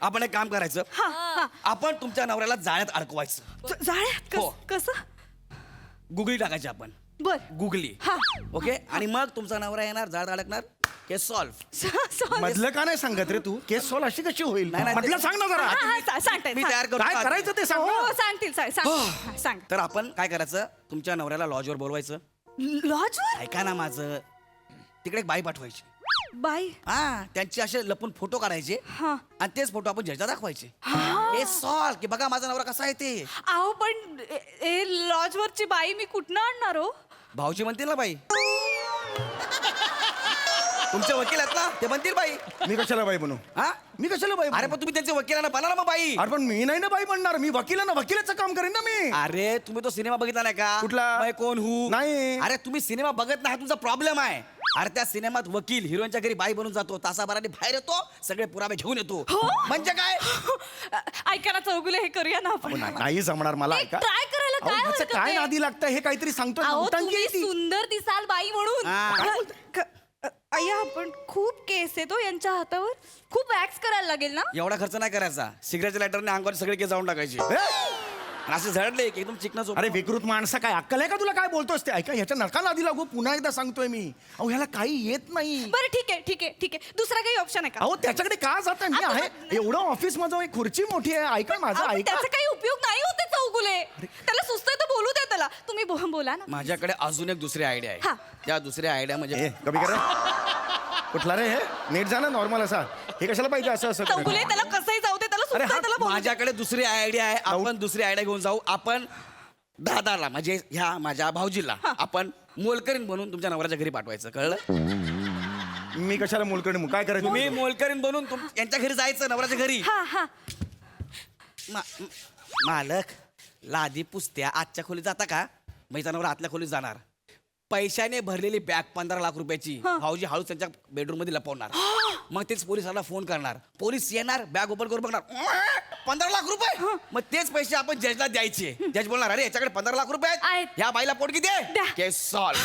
आपण एक काम करायचं, हा, हा. आपण तुमच्या नवऱ्याला जाळ्यात अडकवायचं. जाळ्यात हो. कसं? गुगली टाकायची आपण, बर. गुगली. हा. ओके, आणि मग तुमचा नवरा येणार, जाळ्यात अडकणार, केस सॉल्व्ह. मधलं का नाही सांगत रे तू केस सॉल्व अशी कशी होईल नाही, नाही, मधलं सांग ना जरा सांगते मी तयार करतो. काय करायचं ते सांग ना. सांगतील सांग. तर आपण काय करायचं, तुमच्या नवऱ्याला लॉजवर बोलवायचं. लॉजवर ऐका ना माझं, तिकडे एक बाई पाठवायची. बाई. हा, त्यांचे असे लपून फोटो काढायचे हा. आणि तेच फोटो आपण जजला दाखवायचे. हे सॉल्व की बघा माझा नवरा कसा आहे ते. अहो पण लॉजवरची बाई मी कुठनं आणणार हो? भाऊजी म्हणतील ना बाई. तुमचे वकील आहेत ना, ते म्हणतील बाई. मी कशाला बाई बनू हा, मी कशाला बाई बनू? अरे पण तुम्ही त्यांचे वकिलांना बना ना मग बाई. अरे पण मी नाही ना बाई बनणार मी वकिलांना वकिलाचं काम करेन ना मी अरे तुम्ही तो सिनेमा बघितला नाही का? कुठला? मैं कोण हूँ? नाही. अरे तुम्ही सिनेमा बघत नाही, हा तुमचा प्रॉब्लेम आहे. अरे त्या सिनेमात वकील हिरोईनच्या घरी बाई बनून जातो, तासाभराने बाहेर येतो, सगळे पुरावे घेऊन येतो. म्हणजे काय? ऐका ना चौगुले, हे करूया ना आपण. नाही जमणार मला एक ऐका try करायला अहो, काय ह्याचं हरकत काय आहे? नादी लागतं हे काहीतरी सांगतो अहो नौटंकी तुम्ही आहे ती. सुंदर दिसाल बाई म्हणून. हा. अय्या पण खूप केस येतो यांच्या हातावर, खूप वॅक्स करायला लागेल ना. एवढा खर्च नाही करायचा. सिगरेटच्या लायटरने अंगावर सगळे केस जाऊन टाकायचे. आणि असे झडले की एकदम चिकना अरे विकृत माणसा काय अक्कल आहे का तुला काय बोलतोस ते ऐका ह्याच्या नका नादी लागू पुन्हा एकदा सांगतोय मी अहो ह्याला काही येत नाही बरं ठीक आहे. दुसरा काही ऑप्शन आहे का? अहो त्याच्याकडे का जात मी आता- आहे एवढं ऑफिस माझं एक खुर्ची मोठी आहे ऐका माझं अहो, पण ऐका त्याचा काही उपयोग नाही होते चौगुले. त्याला सुचतंय तर बोलू द्या त्याला. तुम्ही बोला ना. माझ्याकडे अजून एक दुसरी आयडिया हा. आहे. त्या दुसऱ्या आयडिया म्हणजे ए, कमी कर कुठला रे हे नीट जा ना नॉर्मल असा हे कशाला पाहिजे असं असं चौगुले त्याला कसंही जाऊ दे, त्याला अरे सुचतंय हा, त्याला बोलू द्या. माझ्याकडे दुसरी आयडिया आहे. आपण दुसरी आयडिया घेऊन जाऊ. आपण दादाला म्हणजे ह्या माझ्या भाऊजीला आपण मोलकरीण बनवून तुमच्या नवऱ्याच्या घरी पाठवायचं. कळलं? मी कशाला मोलकडे काय करायचं तुम्ही मोलकरीण बनवून यांच्या घरी जायचं, नवऱ्याच्या घरी. हा. मालक लादी पुसत्या आजच्या खोलीत जाता का? माझा नवरा आतल्या खोलीत जाणार. पैशाने भरलेली बॅग 15 लाख रुपयाची भाऊजी हळूच त्यांच्या बेडरूम मध्ये लपवणार. मग तेच पोलिसांना फोन करणार. पोलीस येणार, बॅग ओपन करून बघणार, 15 लाख रुपये. मग तेच पैसे आपण जजला द्यायचे. जज बोलणार, अरे याच्याकडे 15 लाख रुपये आहेत, आहेत. ह्या बाईला पोटगी दे. द्या. केस सॉल्व.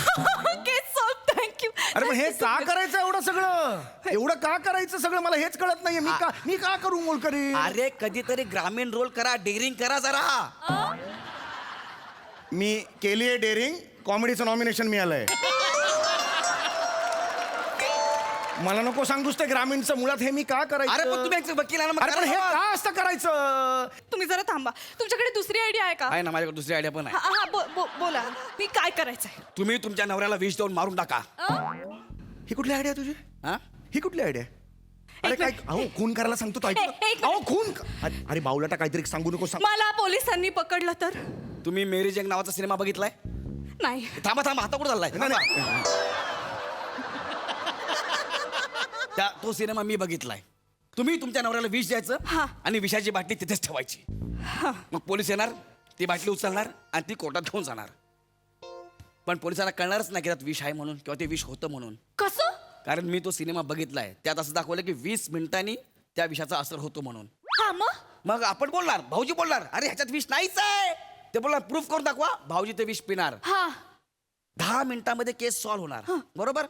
केस सॉल्व. थँक्यू. अरे पण हे का करायचं एवढं सगळं एवढं का करायचं सगळं मला हेच कळत नाहीये मी का करू मोलकरी अरे कधीतरी ग्रामीण रोल करा, डेअरिंग करा जरा. मी केली आहे डेअरिंग कॉमेडीचं नॉमिनेशन मिळालंय मला नको सांगूस ते ग्रामीणचं मुळात हे मी का करायचं अरे पण तुम्ही यांचे वकील आहे ना, मग अरे पण हे करा. का असं करायचं तुम्ही जरा थांबा. तुमच्याकडे दुसरी आयडिया आहे का? आहे ना, माझ्याकडे दुसरी आयडिया पण आहे. हा, बोला. मी काय करायचंय? तुम्ही तुमच्या नवऱ्याला विष देऊन मारून टाका. ही कुठली आयडिया तुझी हा? ही कुठली आयडिया अरे काय अहो खून करायला सांगतो तो ऐक एक अहो खून अरे बावलाटा काहीतरी सांगू नको सांग मला पोलिसांनी पकडलं तर? तुम्ही मेरी जंग नावाचा सिनेमा बघितलाय? नाही. थांबा हाता कुठं चाललाय? नाही, नाही. तो सिनेमा मी बघितलाय. तुम्ही तुमच्या नवऱ्याला विष द्यायचं हा. आणि विषाची बाटली तिथेच ठेवायची. मग पोलीस येणार, ती बाटली उचलणार आणि ती कोर्टात घेऊन जाणार. पण पोलिसांना कळणारच नाही की त्यात विष आहे म्हणून किंवा ते विष होतं म्हणून. कसं? कारण मी तो सिनेमा बघितलाय. त्यात असं दाखवलं की 20 मिनिटांनी त्या विषाचा असर होतो म्हणून. हा मग आपण बोलणार, भाऊजी बोलणार, अरे ह्याच्यात विष नाहीच आहे. ते बोलणार प्रूफ करून दाखवा. भाऊजी ते विष पिणार. हा. 10 मिनिटांमध्ये केस सॉल्व्ह होणार. बरोबर?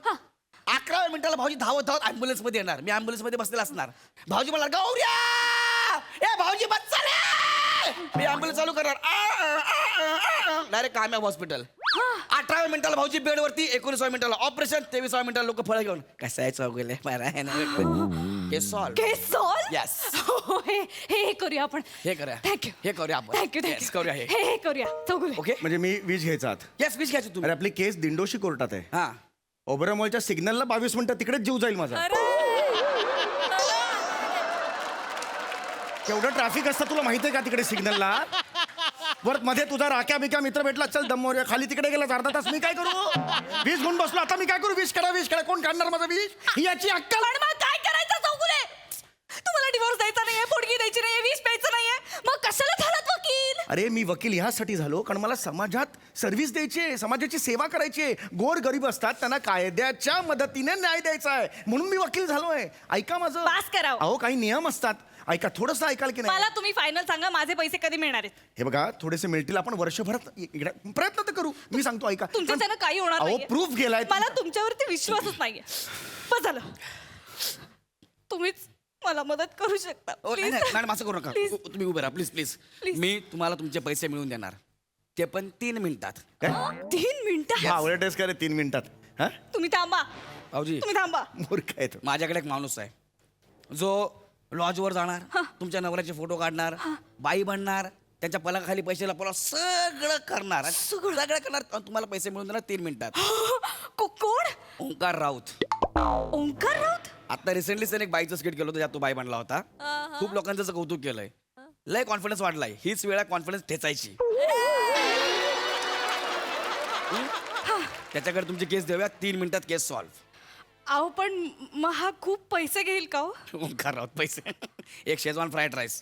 11व्या मिनिटाला भाऊजी धावत ऍम्ब्युलन्स मध्ये येणार. मी ऍम्ब्युलन्स मध्ये बसलेला असणार. भाऊजी बोलणार गौऱ्या, ए भाऊजी बस चले. मी ऍम्ब्युलन्स चालू करणार, डायरेक्ट कामयाब हॉस्पिटल. 18व्या मिनिटाला भाऊजी बेडवरती, 19व्या मिनिटाला ऑपरेशन, 23व्या मिनिटाला लोक फळं घेऊन कसं आहे चौगले केस सॉल्व्ह. केस सॉल्व. Yes. हे करूया आपण हे करूया. थँक्यू हे करूया आपण. थँक्यू Yes, करूया हे. हे करूया चौगुले ओके म्हणजे मी वीज घ्यायचा आत येस वीज घ्यायची अरे तुम्ही आपली केस दिंडोशी कोर्टात आहे हा ओबरा मॉलच्या सिग्नलला 22 मिनिटं तिकडेच जीव जाईल माझा केवढं ट्रॅफिक असतं तुला माहिती आहे का तिकडे सिग्नलला परत मध्ये तुझा राख्या बिक्या मित्र भेटला चल दमोऱ्या खाली तिकडे गेला अर्धा तास मी काय करू वीज घेऊन बसलो आता मी काय करू वीज करा कोण काढणार माझा वीज ही याची अक्कल पण मग काय करायचं चौगुले तुम्हाला डिवोर्स द्यायचा नाहीये पोडगी द्यायची नाहीये वीस प्यायचं नाहीये मग कशाला झालात वकील अरे मी वकील ह्यासाठी झालो कारण मला समाजात सर्व्हिस द्यायची आहे समाजाची सेवा करायची आहे गोर गरीब असतात त्यांना कायद्याच्या मदतीने न्याय द्यायचा आहे म्हणून मी वकील झालोय ऐका माझं पास करावं. अहो काही नियम असतात ऐका थोडंसं ऐकाल की नाही मला तुम्ही फायनल सांगा माझे पैसे कधी मिळणार आहेत हे बघा थोडेसे मिळतील आपण वर्षभरात प्रयत्न तर करू मी सांगतो ऐका तुमच्याच्यानं काही होणार अहो नाहीये. प्रूफ गेलाय मला तुमच्यावरती विश्वासच नाहीये बस झालं तुम्हीच मला मदत करू शकता ओ, नाही Please. नाही, मॅडम असं करू नका Please. तुम्ही उभे राहा प्लीज प्लीज Please. मी तुम्हाला तुमचे पैसे मिळवून देणार ते पण 3 मिनिटात 3 मिनिटं आवडत ड्रेस करे 3 मिनिटात हा तुम्ही थांबा भाऊजी तुम्ही थांबा मूर्ख आहे तो माझ्याकडे एक माणूस आहे जो लॉजवर जाणार तुमच्या नवऱ्याचे फोटो काढणार बाई बनणार त्याच्या पलंगाखाली पैसे लपवणार सगळं करणार आणि सगळं करणार आणि तुम्हाला पैसे मिळून देणार 3 मिनिटात कोण ओंकार राऊत ओंकार राऊत आता रिसेंटली त्याने एक बाईचं स्किट केलं होतं ज्यात तो बाई बनला होता खूप लोकांचं त्याचं कौतुक केलंय लय कॉन्फिडन्स वाढलाय हीच वेळा कॉन्फिडन्स ठेचायची त्याच्याकडे तुमची केस देऊया 3 मिनिटात केस सॉल्व्ह अहो पण मग हा खूप पैसे घेईल का हो ओंकार राऊत पैसे एक शेजवान फ्राईड राईस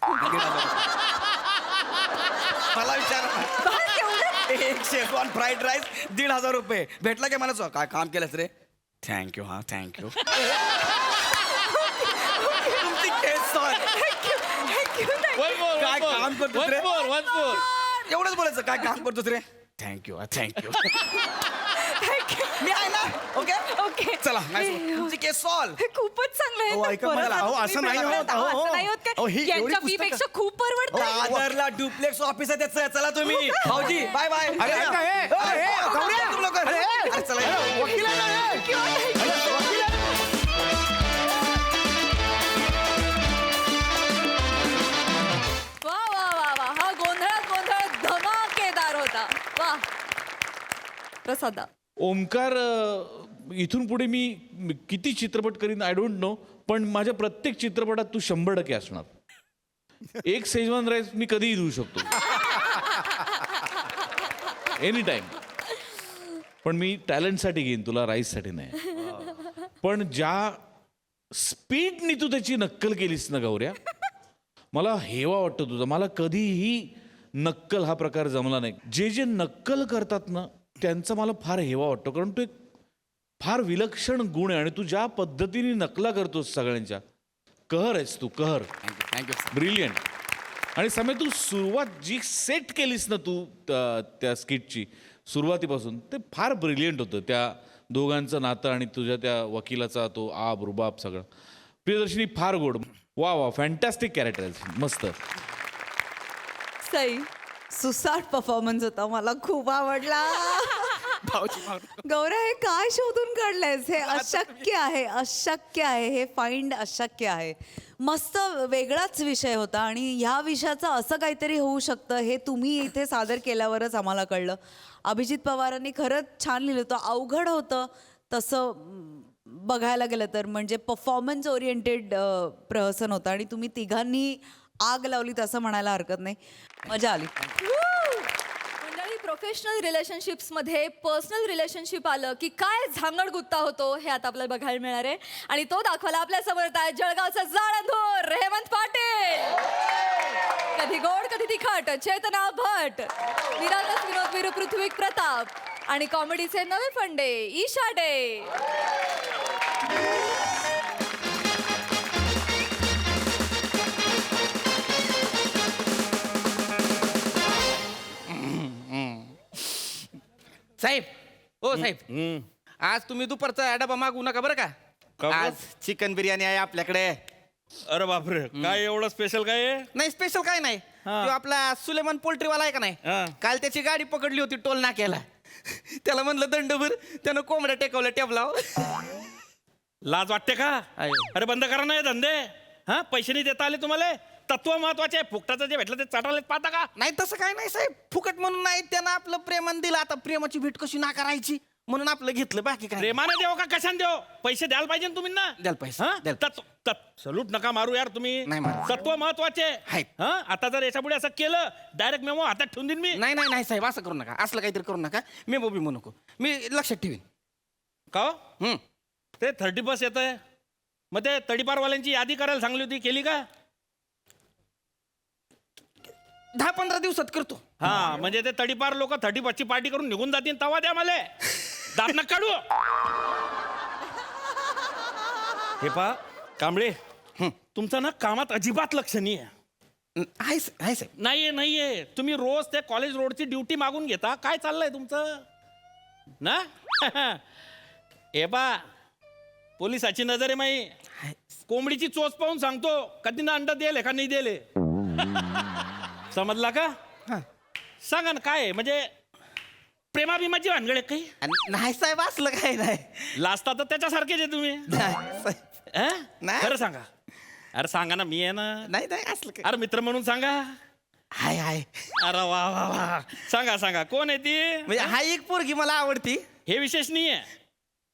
मला विचार एक शेजवान फ्राईड राईस 1,500 रुपये भेटला का मला काय काम केलंस रे थँक्यू हा थँक्यू तुमची केस सॉल्व्ह काय काम करतोस रे एवढंच बोलायचं काय काम करतोस रे थँक्यू हा थँक्यू मी आहे ना ओके ओके चला तुमची केस सॉल्व्ह हे खूपच चांगलं आहे अहो, ना. ऐका बरं मला, झालं अहो, तुम्ही असं नाही मला होत, म्हणता, अहो, असं नाही होत अहो, काय ही एवढी यांच्या पुस्तकं- फी पेक्षा खूप परवडतं दादरला डुप्लेक्स ऑफिस आहे त्याचं चला तुम्ही भाऊजी बाय बाय अरे, ऐका, हे, गौऱ्या. तुम लोक अरे, चला वकील आहे ना, हे. वकील आहे. वा वा वा वा हा गोंधळात गोंधळ धमाकेदार होता वा प्रसादा ओमकार इथून पुढे मी किती चित्रपट करीन आय डोंट नो पण माझ्या प्रत्येक चित्रपटात तू 100% असणार एक शेजवान राईस मी कधीही देऊ शकतो एनी टाइम पण मी टॅलेंटसाठी घेईन तुला राईससाठी नाही पण ज्या स्पीडनी तू त्याची नक्कल केलीस ना गौऱ्या मला हेवा वाटतो तुझा मला कधीही नक्कल हा प्रकार जमला नाही जे जे नक्कल करतात ना त्यांचा मला फार हेवा वाटतो कारण तो एक फार विलक्षण गुण आहे आणि तू ज्या पद्धतीने नकला करतोस सगळ्यांच्या कहर आहेस तू कहर थँक्यू ब्रिलियंट आणि समय तू सुरुवात जी सेट केलीस ना तू त्या स्किटची सुरुवातीपासून ते फार ब्रिलियंट होतं त्या दोघांचं नातं आणि तुझ्या त्या वकिलाचा तो आब रुबाब सगळं प्रियदर्शनी फार गोड वा वा फॅन्टॅस्टिक कॅरेक्टर आहे मस्त सई सुसाट परफॉर्मन्स होता मला खूप आवडला गौरव हे काय शोधून काढलंयस हे अशक्य आहे हे फाइंड अशक्य आहे मस्त वेगळाच विषय होता आणि ह्या विषयाचं असं काहीतरी होऊ शकतं हे तुम्ही इथे सादर केल्यावरच आम्हाला कळलं अभिजित पवारांनी खरंच छान लिहिलं होतं अवघड होतं तसं बघायला गेलं तर म्हणजे परफॉर्मन्स ओरिएंटेड प्रहसन होतं आणि तुम्ही तिघांनी आग लावली तसं म्हणायला हरकत नाही मजा आली मंडळी प्रोफेशनल रिलेशनशिप्समध्ये पर्सनल रिलेशनशिप आलं की काय झांगड गुत्ता होतो हे आता आपल्याला बघायला मिळणार आहे आणि तो दाखवायला आपल्या समोर येत आहे जळगावचा जाळंधोर हेमंत पाटील कधी गोड कधी तिखट चेतना भट निरागस विनोद वीरू पृथ्वी प्रताप आणि कॉमेडीचे नवे फंडे ईशा डे साहेब ओ साहेब आज तुम्ही दुपारचा डबा मागू नका बरं का आज चिकन बिर्याणी आहे आपल्याकडे अरे बापरे काय एवढं स्पेशल काय आहे नाही स्पेशल काय नाही तो आपला सुलेमान पोल्ट्रीवाला आहे का नाही काल त्याची गाडी पकडली होती टोल नाक्याला त्याला म्हणलं दंडभर त्यानं कोंबड्या टेकवल्या टेबलाव लाज वाटते का अरे बंद करा नाही धंदे हा पैसे नाही देता आले तुम्हाला? तत्व महत्वाचे आहे. फुकटाचं जे भेटलं ते चाटायला पाहता का? नाही तसं काय नाही साहेब, फुकट म्हणून नाही, त्यानं आपलं प्रेमान दिलं. आता प्रेमाची भेट कशी नाकारायची म्हणून आपलं घेतलं, बाकी काय. प्रेमाने देऊ का कशाने देऊ? पैसे द्यायला पाहिजे ना तुम्ही ना. द्याल पैसे सलूट नका मारू यार तुम्ही. नाही मारू. तत्व महत्वाचे आहेत. हा आता जर याच्या पुढे असं केलं डायरेक्ट मेमो हातात ठेवून देईन मी. नाही नाही नाही साहेब, असं करू नका, असलं काहीतरी करू नका. मी बोबी म्हणू नको, मी लक्षात ठेवीन. का हो? ते 30 बस येत आहे, मग ते तडीपारवाल्यांची यादी करायला सांगली होती, केली का? 10-15 दिवसात करतो. हा म्हणजे ते तडीपार लोक 30 बसची पार्टी करून निघून जातील, तवा द्या मला. दात नका काढू. हे पा कांबळे, तुमचं ना कामात अजिबात लक्ष नाही आहे साहेब. नाहीये. तुम्ही रोज ते कॉलेज रोडची ड्युटी मागून घेता. काय चाललंय तुमचं ना? हे बा पोलिसाची नजर आहे माई. कोंबडीची चोच पाहून सांगतो कधी ना अंडा दिले का नाही दिले. समजला का? सांगा ना काय म्हणजे प्रेमाभिमाची भानगड काही? नाही साहेब, असलं काय नाही. लाजता तर त्याच्यासारखेच आहे तुम्ही. नाही. खरं सांगा. अरे सांगा ना, मी आहे ना. नाही नाही, असलं काय. अरे मित्र म्हणून सांगा. हाय. अरे वा वा वा. सांगा कोण आहे ती? म्हणजे हा एक पोरगी मला आवडती. हे विशेष नाही आहे.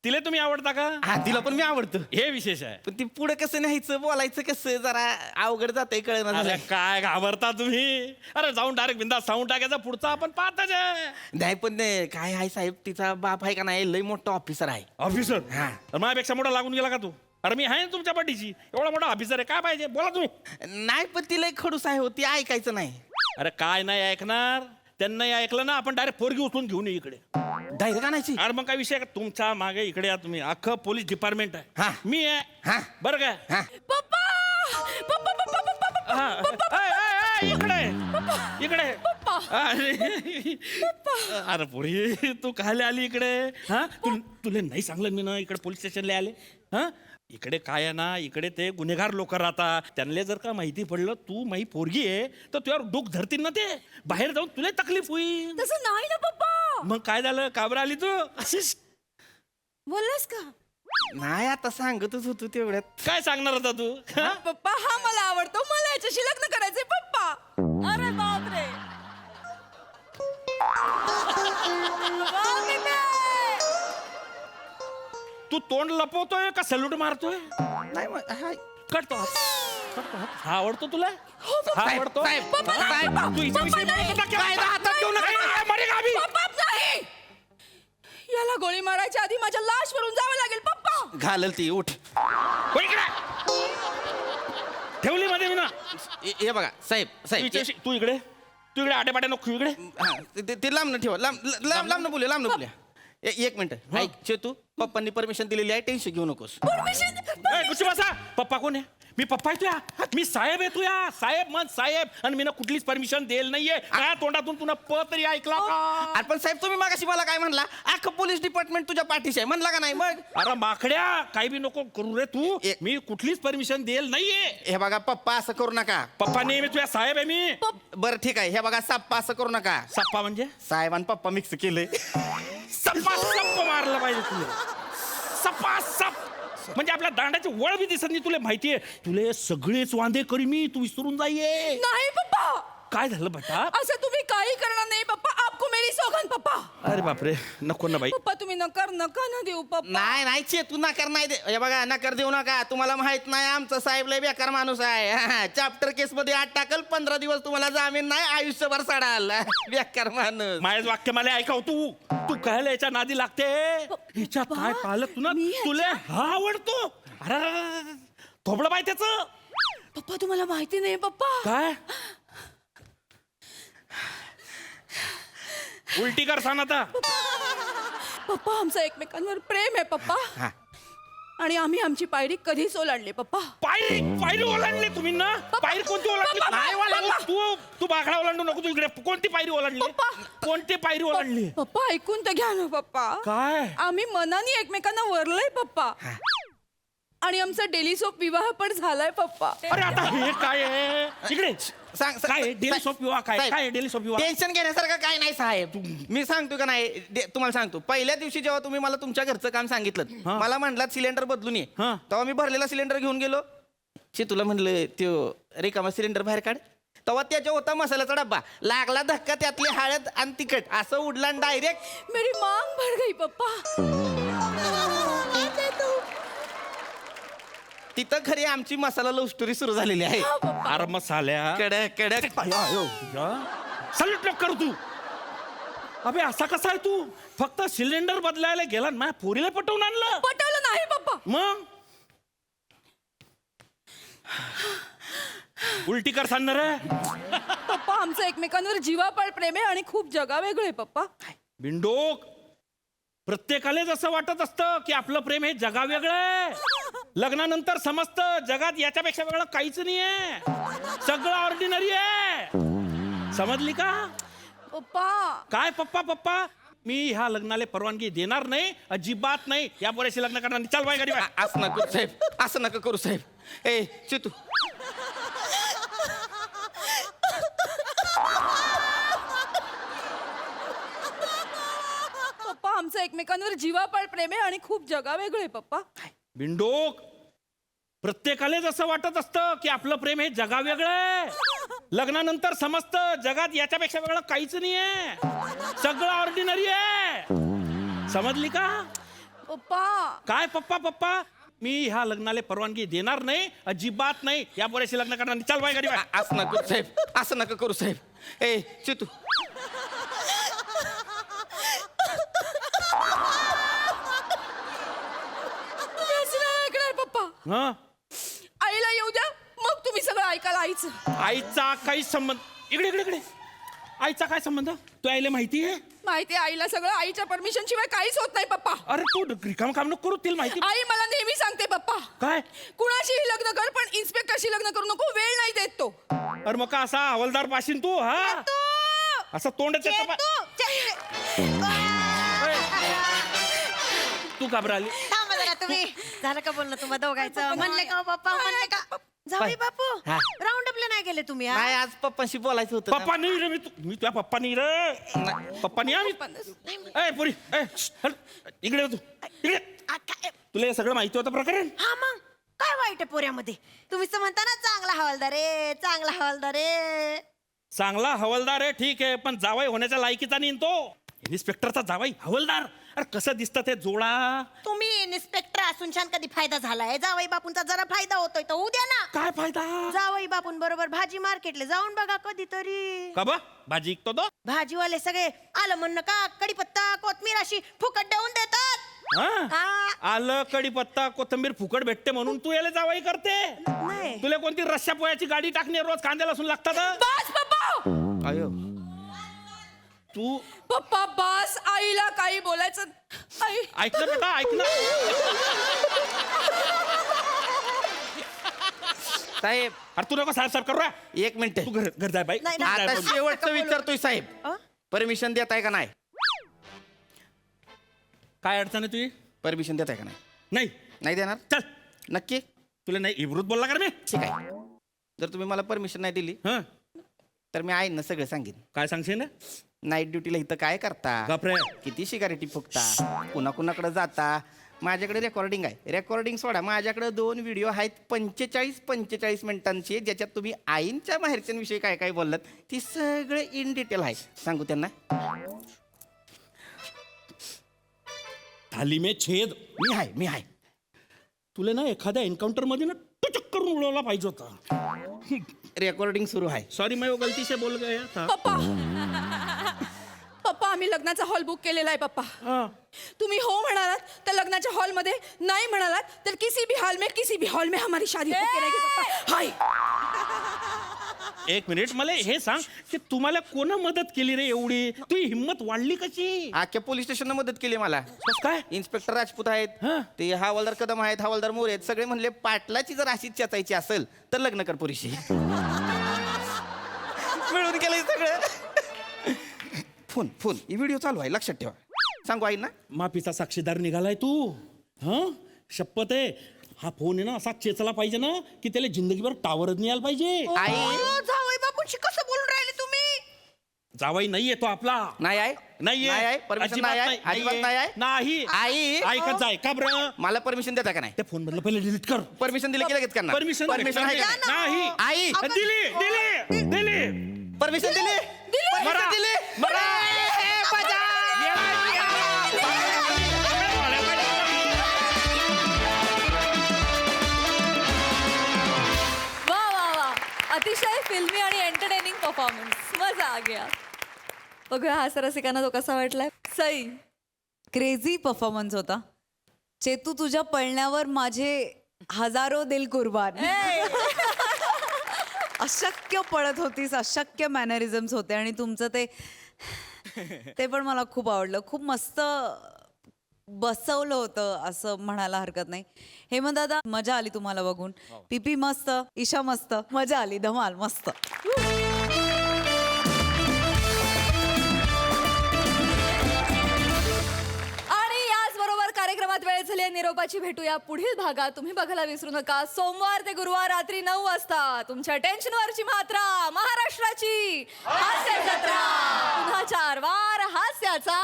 तिला तुम्ही आवडता का? हा, तिला पण मी आवडतो. हे विशेष आहे. पण ती पुढे कसं न्यायचं, बोलायचं कसं, जरा अवघड जातंय, कळलं अरे काय घाबरता तुम्ही? अरे जाऊन डायरेक्ट बिंदास सांगून टाकायचा, पुढचा आपण पाहताच आहे. नाही पण काय आहे साहेब, तिचा बाप आहे का नाही, लय मोठा ऑफिसर आहे. ऑफिसर? माझ्यापेक्षा मोठा लागून गेला का तू? अरे मी आहे ना तुमच्या पाठीशी. एवढा मोठा ऑफिसर आहे, काय पाहिजे बोला तुम्ही. नाही पण ती लय खडूस आहे, ती ऐकायचं नाही. अरे काय नाही ऐकणार? त्यांनाही ऐकलं ना, आपण डायरेक्ट पोरगी उचलून घेऊन ये इकडे. डायरेक्ट आणायची? अरे मग काय विषय का? तुमच्या मागे इकडे या तुम्ही. अख्खं पोलीस डिपार्टमेंट आहे. मी आहे बरं काय? पप्पा पप्पा पप्पा पप्पा इकडे. अरे पुरी तू काय आली इकडे? हा तुला नाही सांगलं मी ना इकडे पोलीस स्टेशनला आले. हा इकडे काय आहे ना, इकडे ते गुन्हेगार लोक राहतात. त्यांना जर का माहिती पडलं तू माही पोरगी आहे तर तुझ्यावर डोक धरतील ना, ते बाहेर जाऊन तुला तकलीफ होईल. तसं नाही ना पप्पा. मग काय झालं, काबर आली तू अशीच? बोललास का? नाही, आता सांगतच होतो तेवढ्यात. काय सांगणार होता तू? पप्पा हा मला आवडतो, मला याच्याशी लग्न करायचंय पप्पा. अरे बापरे. तू तोंड लपवतोय का सल्यूट मारतोय? नाही मग कटतो हा आवडतो तुला? हा आवडतो? तू हिच्या विषयी बोलत होता की काय? हातात घेऊ नका. मरे गावी. नाही, याला गोळी मारायच्या आधी माझ्या लाश वरून जावं लागेल पप्पा. घालल ती, उठ. हो इकडे. ठेवली मध्ये मी ना. हे बघा साहेब तू इकडे आटेपाटे नको इकडे. ते लांब न ठेवा, लांब न बोलूया. एक मिनिट ऐक चेतू, पप्पांनी परमिशन दिलेली आहे, टेन्शन घेऊ नकोस. कुठे बसा. पप्पा कोण आहे? मी पप्पा आहे तुया. मी साहेब आहे तुया. साहेब मन साहेब. आणि मी ना कुठलीच परमिशन देल नाहीये. काय तोंडातून तुला प तरी ऐकला का? अरे पण साहेब तुम्ही मागाशी मला काय म्हणला, अख्खं पोलीस डिपार्टमेंट तुझ्या पाठीशी आहे म्हणला का नाही? मग अरे माकड्या काही बी नको करू रे तू. मी कुठलीच परमिशन देल नाहीये. हे बघा पप्पा, असं करू नका. पप्पा नाही, मी तुझ्या साहेब आहे मी. बरं ठीक आहे, हे बघा सप्पा असं करू नका. सप्पा म्हणजे? साहेब आणि पप्पा मिक्स केलंय. सप्पा मारलं पाहिजे तुला. सप म्हणजे आपल्या दांडाची वळ बी दिसत नाही. तुला माहितीये, तुले सगळेच वांदे करी मी, तू विसरून जाईये. नाही पप्पा. काय झालं बेटा? असं तुम्ही काही करणार नाही पप्पा. आपको मेरी सौगंध पप्पा. अरे बापरे, नको ना बाई. पप्पा तुम्ही नकार ना देऊ पप्पा. नाही चेतू नकार नाही दे. हे बघा नकार देऊ नका. तुम्हाला माहित नाही आमचं साहेब लय बेकार माणूस आहे. चॅप्टर केस मध्ये आत टाकल, 15 दिवस तुम्हाला जामीन नाही, आयुष्यभर सडाल. बेकार माणूस. माझ्या वाक्य मला ऐकाव. तू काय याच्या नादी लागते? हिच्यात काय पाहिलं तुला? तुला हा आवडतो? अरे थोबडं बाय त्याच. पप्पा तुम्हाला माहिती नाही पप्पा. काय उलटी कर सांग आता. पप्पा आमचं एकमेकांवर प्रेम आहे पप्पा. आणि आम्ही आमची पायरी कधीच ओलांडली पप्पा. पायरी ओलांडली तुम्ही ना? पायरी कोणती ओलांडली? नाही ओलांडली. तू बाकडा ओलांडू नको. तू इकडे कोणती पायरी ओलांडली? कोणती पायरी ओलांडली? पप्पा ऐकून तर घ्या ना पप्पा. काय? आम्ही मनाने एकमेकांना वरलंय पप्पा. आणि आमचा डेली सोप विवाह पण झालाय पप्पा. अरे आता हे काय आहे? इकडे सांग काय डेली सोप विवाह? काय डेली सोप विवाह? टेन्शन घेण्यासारखं काय नाही साहेब. मी सांगतो का नाही, तुम्हाला सांगतो. पहिल्या दिवशी जेव्हा तुम्ही मला तुमच्या घरचं काम सांगितलं, मला म्हटलात सिलेंडर बदलून ये, तेव्हा मी भरलेला सिलेंडर घेऊन गेलो. तुला म्हणलं त्यो रिकामा सिलेंडर बाहेर काढ, तेव्हा त्याच्या होता मसाल्याचा डब्बा, लागला धक्का, त्यातली हळद आणि तिखट असं उडला डायरेक्ट. मेरी मांग भर गई पप्पा. तिथं खरी आमची मसाला लव्ह स्टोरी सुरू झालेली आहे. अरे मसाल्या कडक कडक. सल्यूट कर तू. अबे असा कसा आहे तू? फक्त सिलेंडर बदलायला गेला ना, माझ्या पोरीला पटवून आणलं. पटवलं नाही पप्पा. मग उलटी कर सांगणार आहे. पप्पा आमचं एकमेकांवर जीवापाड प्रेम आहे आणि खूप जगावेगळं आहे पप्पा. बिंडोक, प्रत्येकालाच असं वाटत असतं की आपलं प्रेम हे जगा वेगळं आहे. लग्नानंतर समजतं जगात याच्यापेक्षा वेगळं काहीच नाहीये, सगळं ऑर्डिनरी आहे. समजली का? पप्पा काय पप्पा पप्पा? मी ह्या लग्नाला परवानगी देणार नाही, अजिबात नाही. या पोऱ्याशी लग्न करणार नाही. चल बाय गाडी बाय. असं नका साहेब, असं नका करू साहेब. ए चितू, पप्पा आमचं एकमेकांवर जीवापाड प्रेम आहे आणि खूप जगावेगळं आहे पप्पा. बिंडोक, प्रत्येकालाच असं वाटत असतं की आपलं प्रेम हे जगा वेगळं आहे. लग्नानंतर समजतं जगात याच्यापेक्षा वेगळं काहीच नाहीये, सगळं ऑर्डिनरी आहे. समजली का? पप्पा काय पप्पा पप्पा? मी ह्या लग्नाला परवानगी देणार नाही, अजिबात नाही. या पोऱ्याशी लग्न करणार नाही. चल बाय गाडी बाय. असं नका साहेब, असं नका करू साहेब. ए चितू, पप्पा हा, आईला येऊ द्या, मग तुम्ही सगळं ऐकायला आईचं. आईचा काही संबंध? इकडे इकडे इकडे. आईचा काय संबंध? तू आईला माहिती आहे? माहिती आहे आईला सगळं. आईच्या परमिशन शिवाय काहीच होत नाही पप्पा. अरे तू रिकाम काम नको करू, तिला माहिती. आई मला नेहमी सांगते पप्पा, काय? कुणाशीही लग्न कर पण इन्स्पेक्टरशी लग्न करू नको, वेळ नाही देत तो. अरे मग का असा हवालदार पाशीन तू? हा, असं तोंडाच्या तू घाबराली? थांबा जरा तुम्ही. झालं का बोलणं तुम्हा दोघायचं? म्हणले का हो पप्पा? म्हणले का जाऊ बापू? हा. राऊंड अपला नाही गेले तुम्ही हा? नाही आज पप्पांशी बोलायचं होतं ना. पप्पा नाही रे, मी तुझ्या पप्पा नाही रे. पप्पा नाही आम्ही. ए पुरी, ए हल, इकडे ये तू. इकडे. तुला हे सगळं माहिती होतं प्रकरण? हा मग काय वाईट आहे पोऱ्यामध्ये? तुम्हीच तर म्हणता ना चांगला हवालदार आहे, चांगला हवालदार आहे. चांगला हवालदार आहे ठीक आहे, पण जावाई होण्याच्या लायकीचा नाही तो. इन्स्पेक्टरचा जावाई हवालदार. अरे कसं दिसतं ते जोडा? तुम्ही इन्स्पेक्टर असून छान कधी फायदा झालाय? जावई बापूंचा जरा फायदा होतोय तर होऊ द्या ना. काय फायदा? जावई बापून बरोबर भाजी मार्केटला जाऊन बघा कधीतरी. का बा भाजी विकतो तो? भाजीवाले सगळे आलं म्हणणं का कढीपत्ता कोथमीर अशी फुकट देऊन देतात. हा? आलं कढीपत्ता कोथंबीर फुकट भेटते म्हणून तू याला जावाई करते? नाही. तुला कोणती रश्या पोयाची गाडी टाकणे रोज कांद्याला लसूण लागतात? बस पप्पा. अयो तू पप्पा बस, आईला काही बोलायचं. आई ऐकलं बेटा, ऐकलं? साहेब, अरे तू नको साहेब साहेब करू रा. एक मिनिट. तू घर जाय बाई. नाही, तू नाही. जाय आता बाई. शेवटचं विचारतोय साहेब, परमिशन देताय का नाही? काय अडचण आहे तुझी? परमिशन देताय का नाही? नाही. नाही देणार? चल. नक्की? तुला नाही इब्रूत बोलला का रे मी? ठीक आहे. जर तुम्ही मला परमिशन नाही दिली हं, तर मी आईंना सगळं सांगेन. काय सांगशील ना? नाईट ड्युटीला इथं काय करता, बापरे. किती सिगारेटी फुकता, कुणाकुणाकडे जाता. माझ्याकडे रेकॉर्डिंग आहे. रेकॉर्डिंग सोडा, माझ्याकडे 2 व्हिडिओ आहेत 45 मिनिटांचे, ज्याच्यात तुम्ही आईंच्या माहेरच्यांविषयी काय काय बोललात ती सगळे इन डिटेल आहे. सांगू त्यांना? थाली में छेद. मी आहे. तुला ना एखाद्या एन्काउंटर मध्ये ना टचक करून उडवला पाहिजे होता. रेकॉर्डिंग सुरू आहे. सॉरी मैं वो गलती से बोल गया था. पप्पा पप्पा आम्ही लग्नाचा हॉल बुक केलेला आहे पप्पा. तुम्ही हो म्हणालात तर लग्नाच्या हॉलमध्ये, नाही म्हणालात तर किसी भी हॉल में हमारी शादी हो करेगी पप्पा. हाय. एक मिनिट, मला हे सांग की तुम्हाला कोण मदत केली रे एवढी? तुझी हिंमत वाढली कशी? अख्ख्या पोलीस स्टेशनला मदत केली मला. काय? इन्स्पेक्टर राजपूत आहेत, ते हवालदार कदम आहेत, हवालदार मोरे आहेत. सगळे म्हणले पाटलाची जर अशीच चेचायची असेल तर लग्न कर पुरीशी. मिळून केलंय सगळं. फोन ही व्हिडिओ चालू आहे, लक्षात ठेवा. सांगू आई ना? माफीचा साक्षीदार निघालाय तू. हा, शपथ आहे. हा फोन आहे ना असा चेचला पाहिजे ना की त्याला जिंदगीभर टावरच नाही यायला पाहिजे. आई जावई बापूंशी कसं बोलून राहिले तुम्ही? जावाई नाही येतो आपला नाही आहे नाहीये. नाही आहे परमिशन नाही आहे अजिबात नाही आहे नाही आई ऐकत जाय का बरं मला परमिशन देता का नाही त्या फोन मधलं पहिले डिलीट कर परमिशन दिली की लगेच करणार परमिशन आहे का नाही आई दिली दिली दिली परमिशन दिली मरा. दिली मरा. ए, बजा. वा वा वा अतिशय फिल्मी आणि एंटरटेनिंग परफॉर्मन्स मजा आ गया बघूया हा रसिकांना तो कसा वाटलाय सई क्रेझी परफॉर्मन्स होता चेतू तुझ्या पळण्यावर माझे हजारो दिल कुर्बान अशक्य पळत होतीस अशक्य मॅनरिझम्स होते आणि तुमचं ते पण मला खूप आवडलं खूप मस्त बसवलं होतं असं म्हणायला हरकत नाही हेमंत दादा मजा आली तुम्हाला बघून पीपी मस्त ईशा मस्त मजा आली धमाल मस्त आणि याचबरोबर कार्यक्रमात वेळ झाली आहे निरोपाची भेटूया पुढील भागात तुम्ही बघायला विसरू नका सोमवार ते गुरुवार रात्री 9 वाजता तुमच्या टेन्शनवरची मात्रा महाराष्ट्राची हास्य जत्रा पुन्हा 4 वार हास्याचा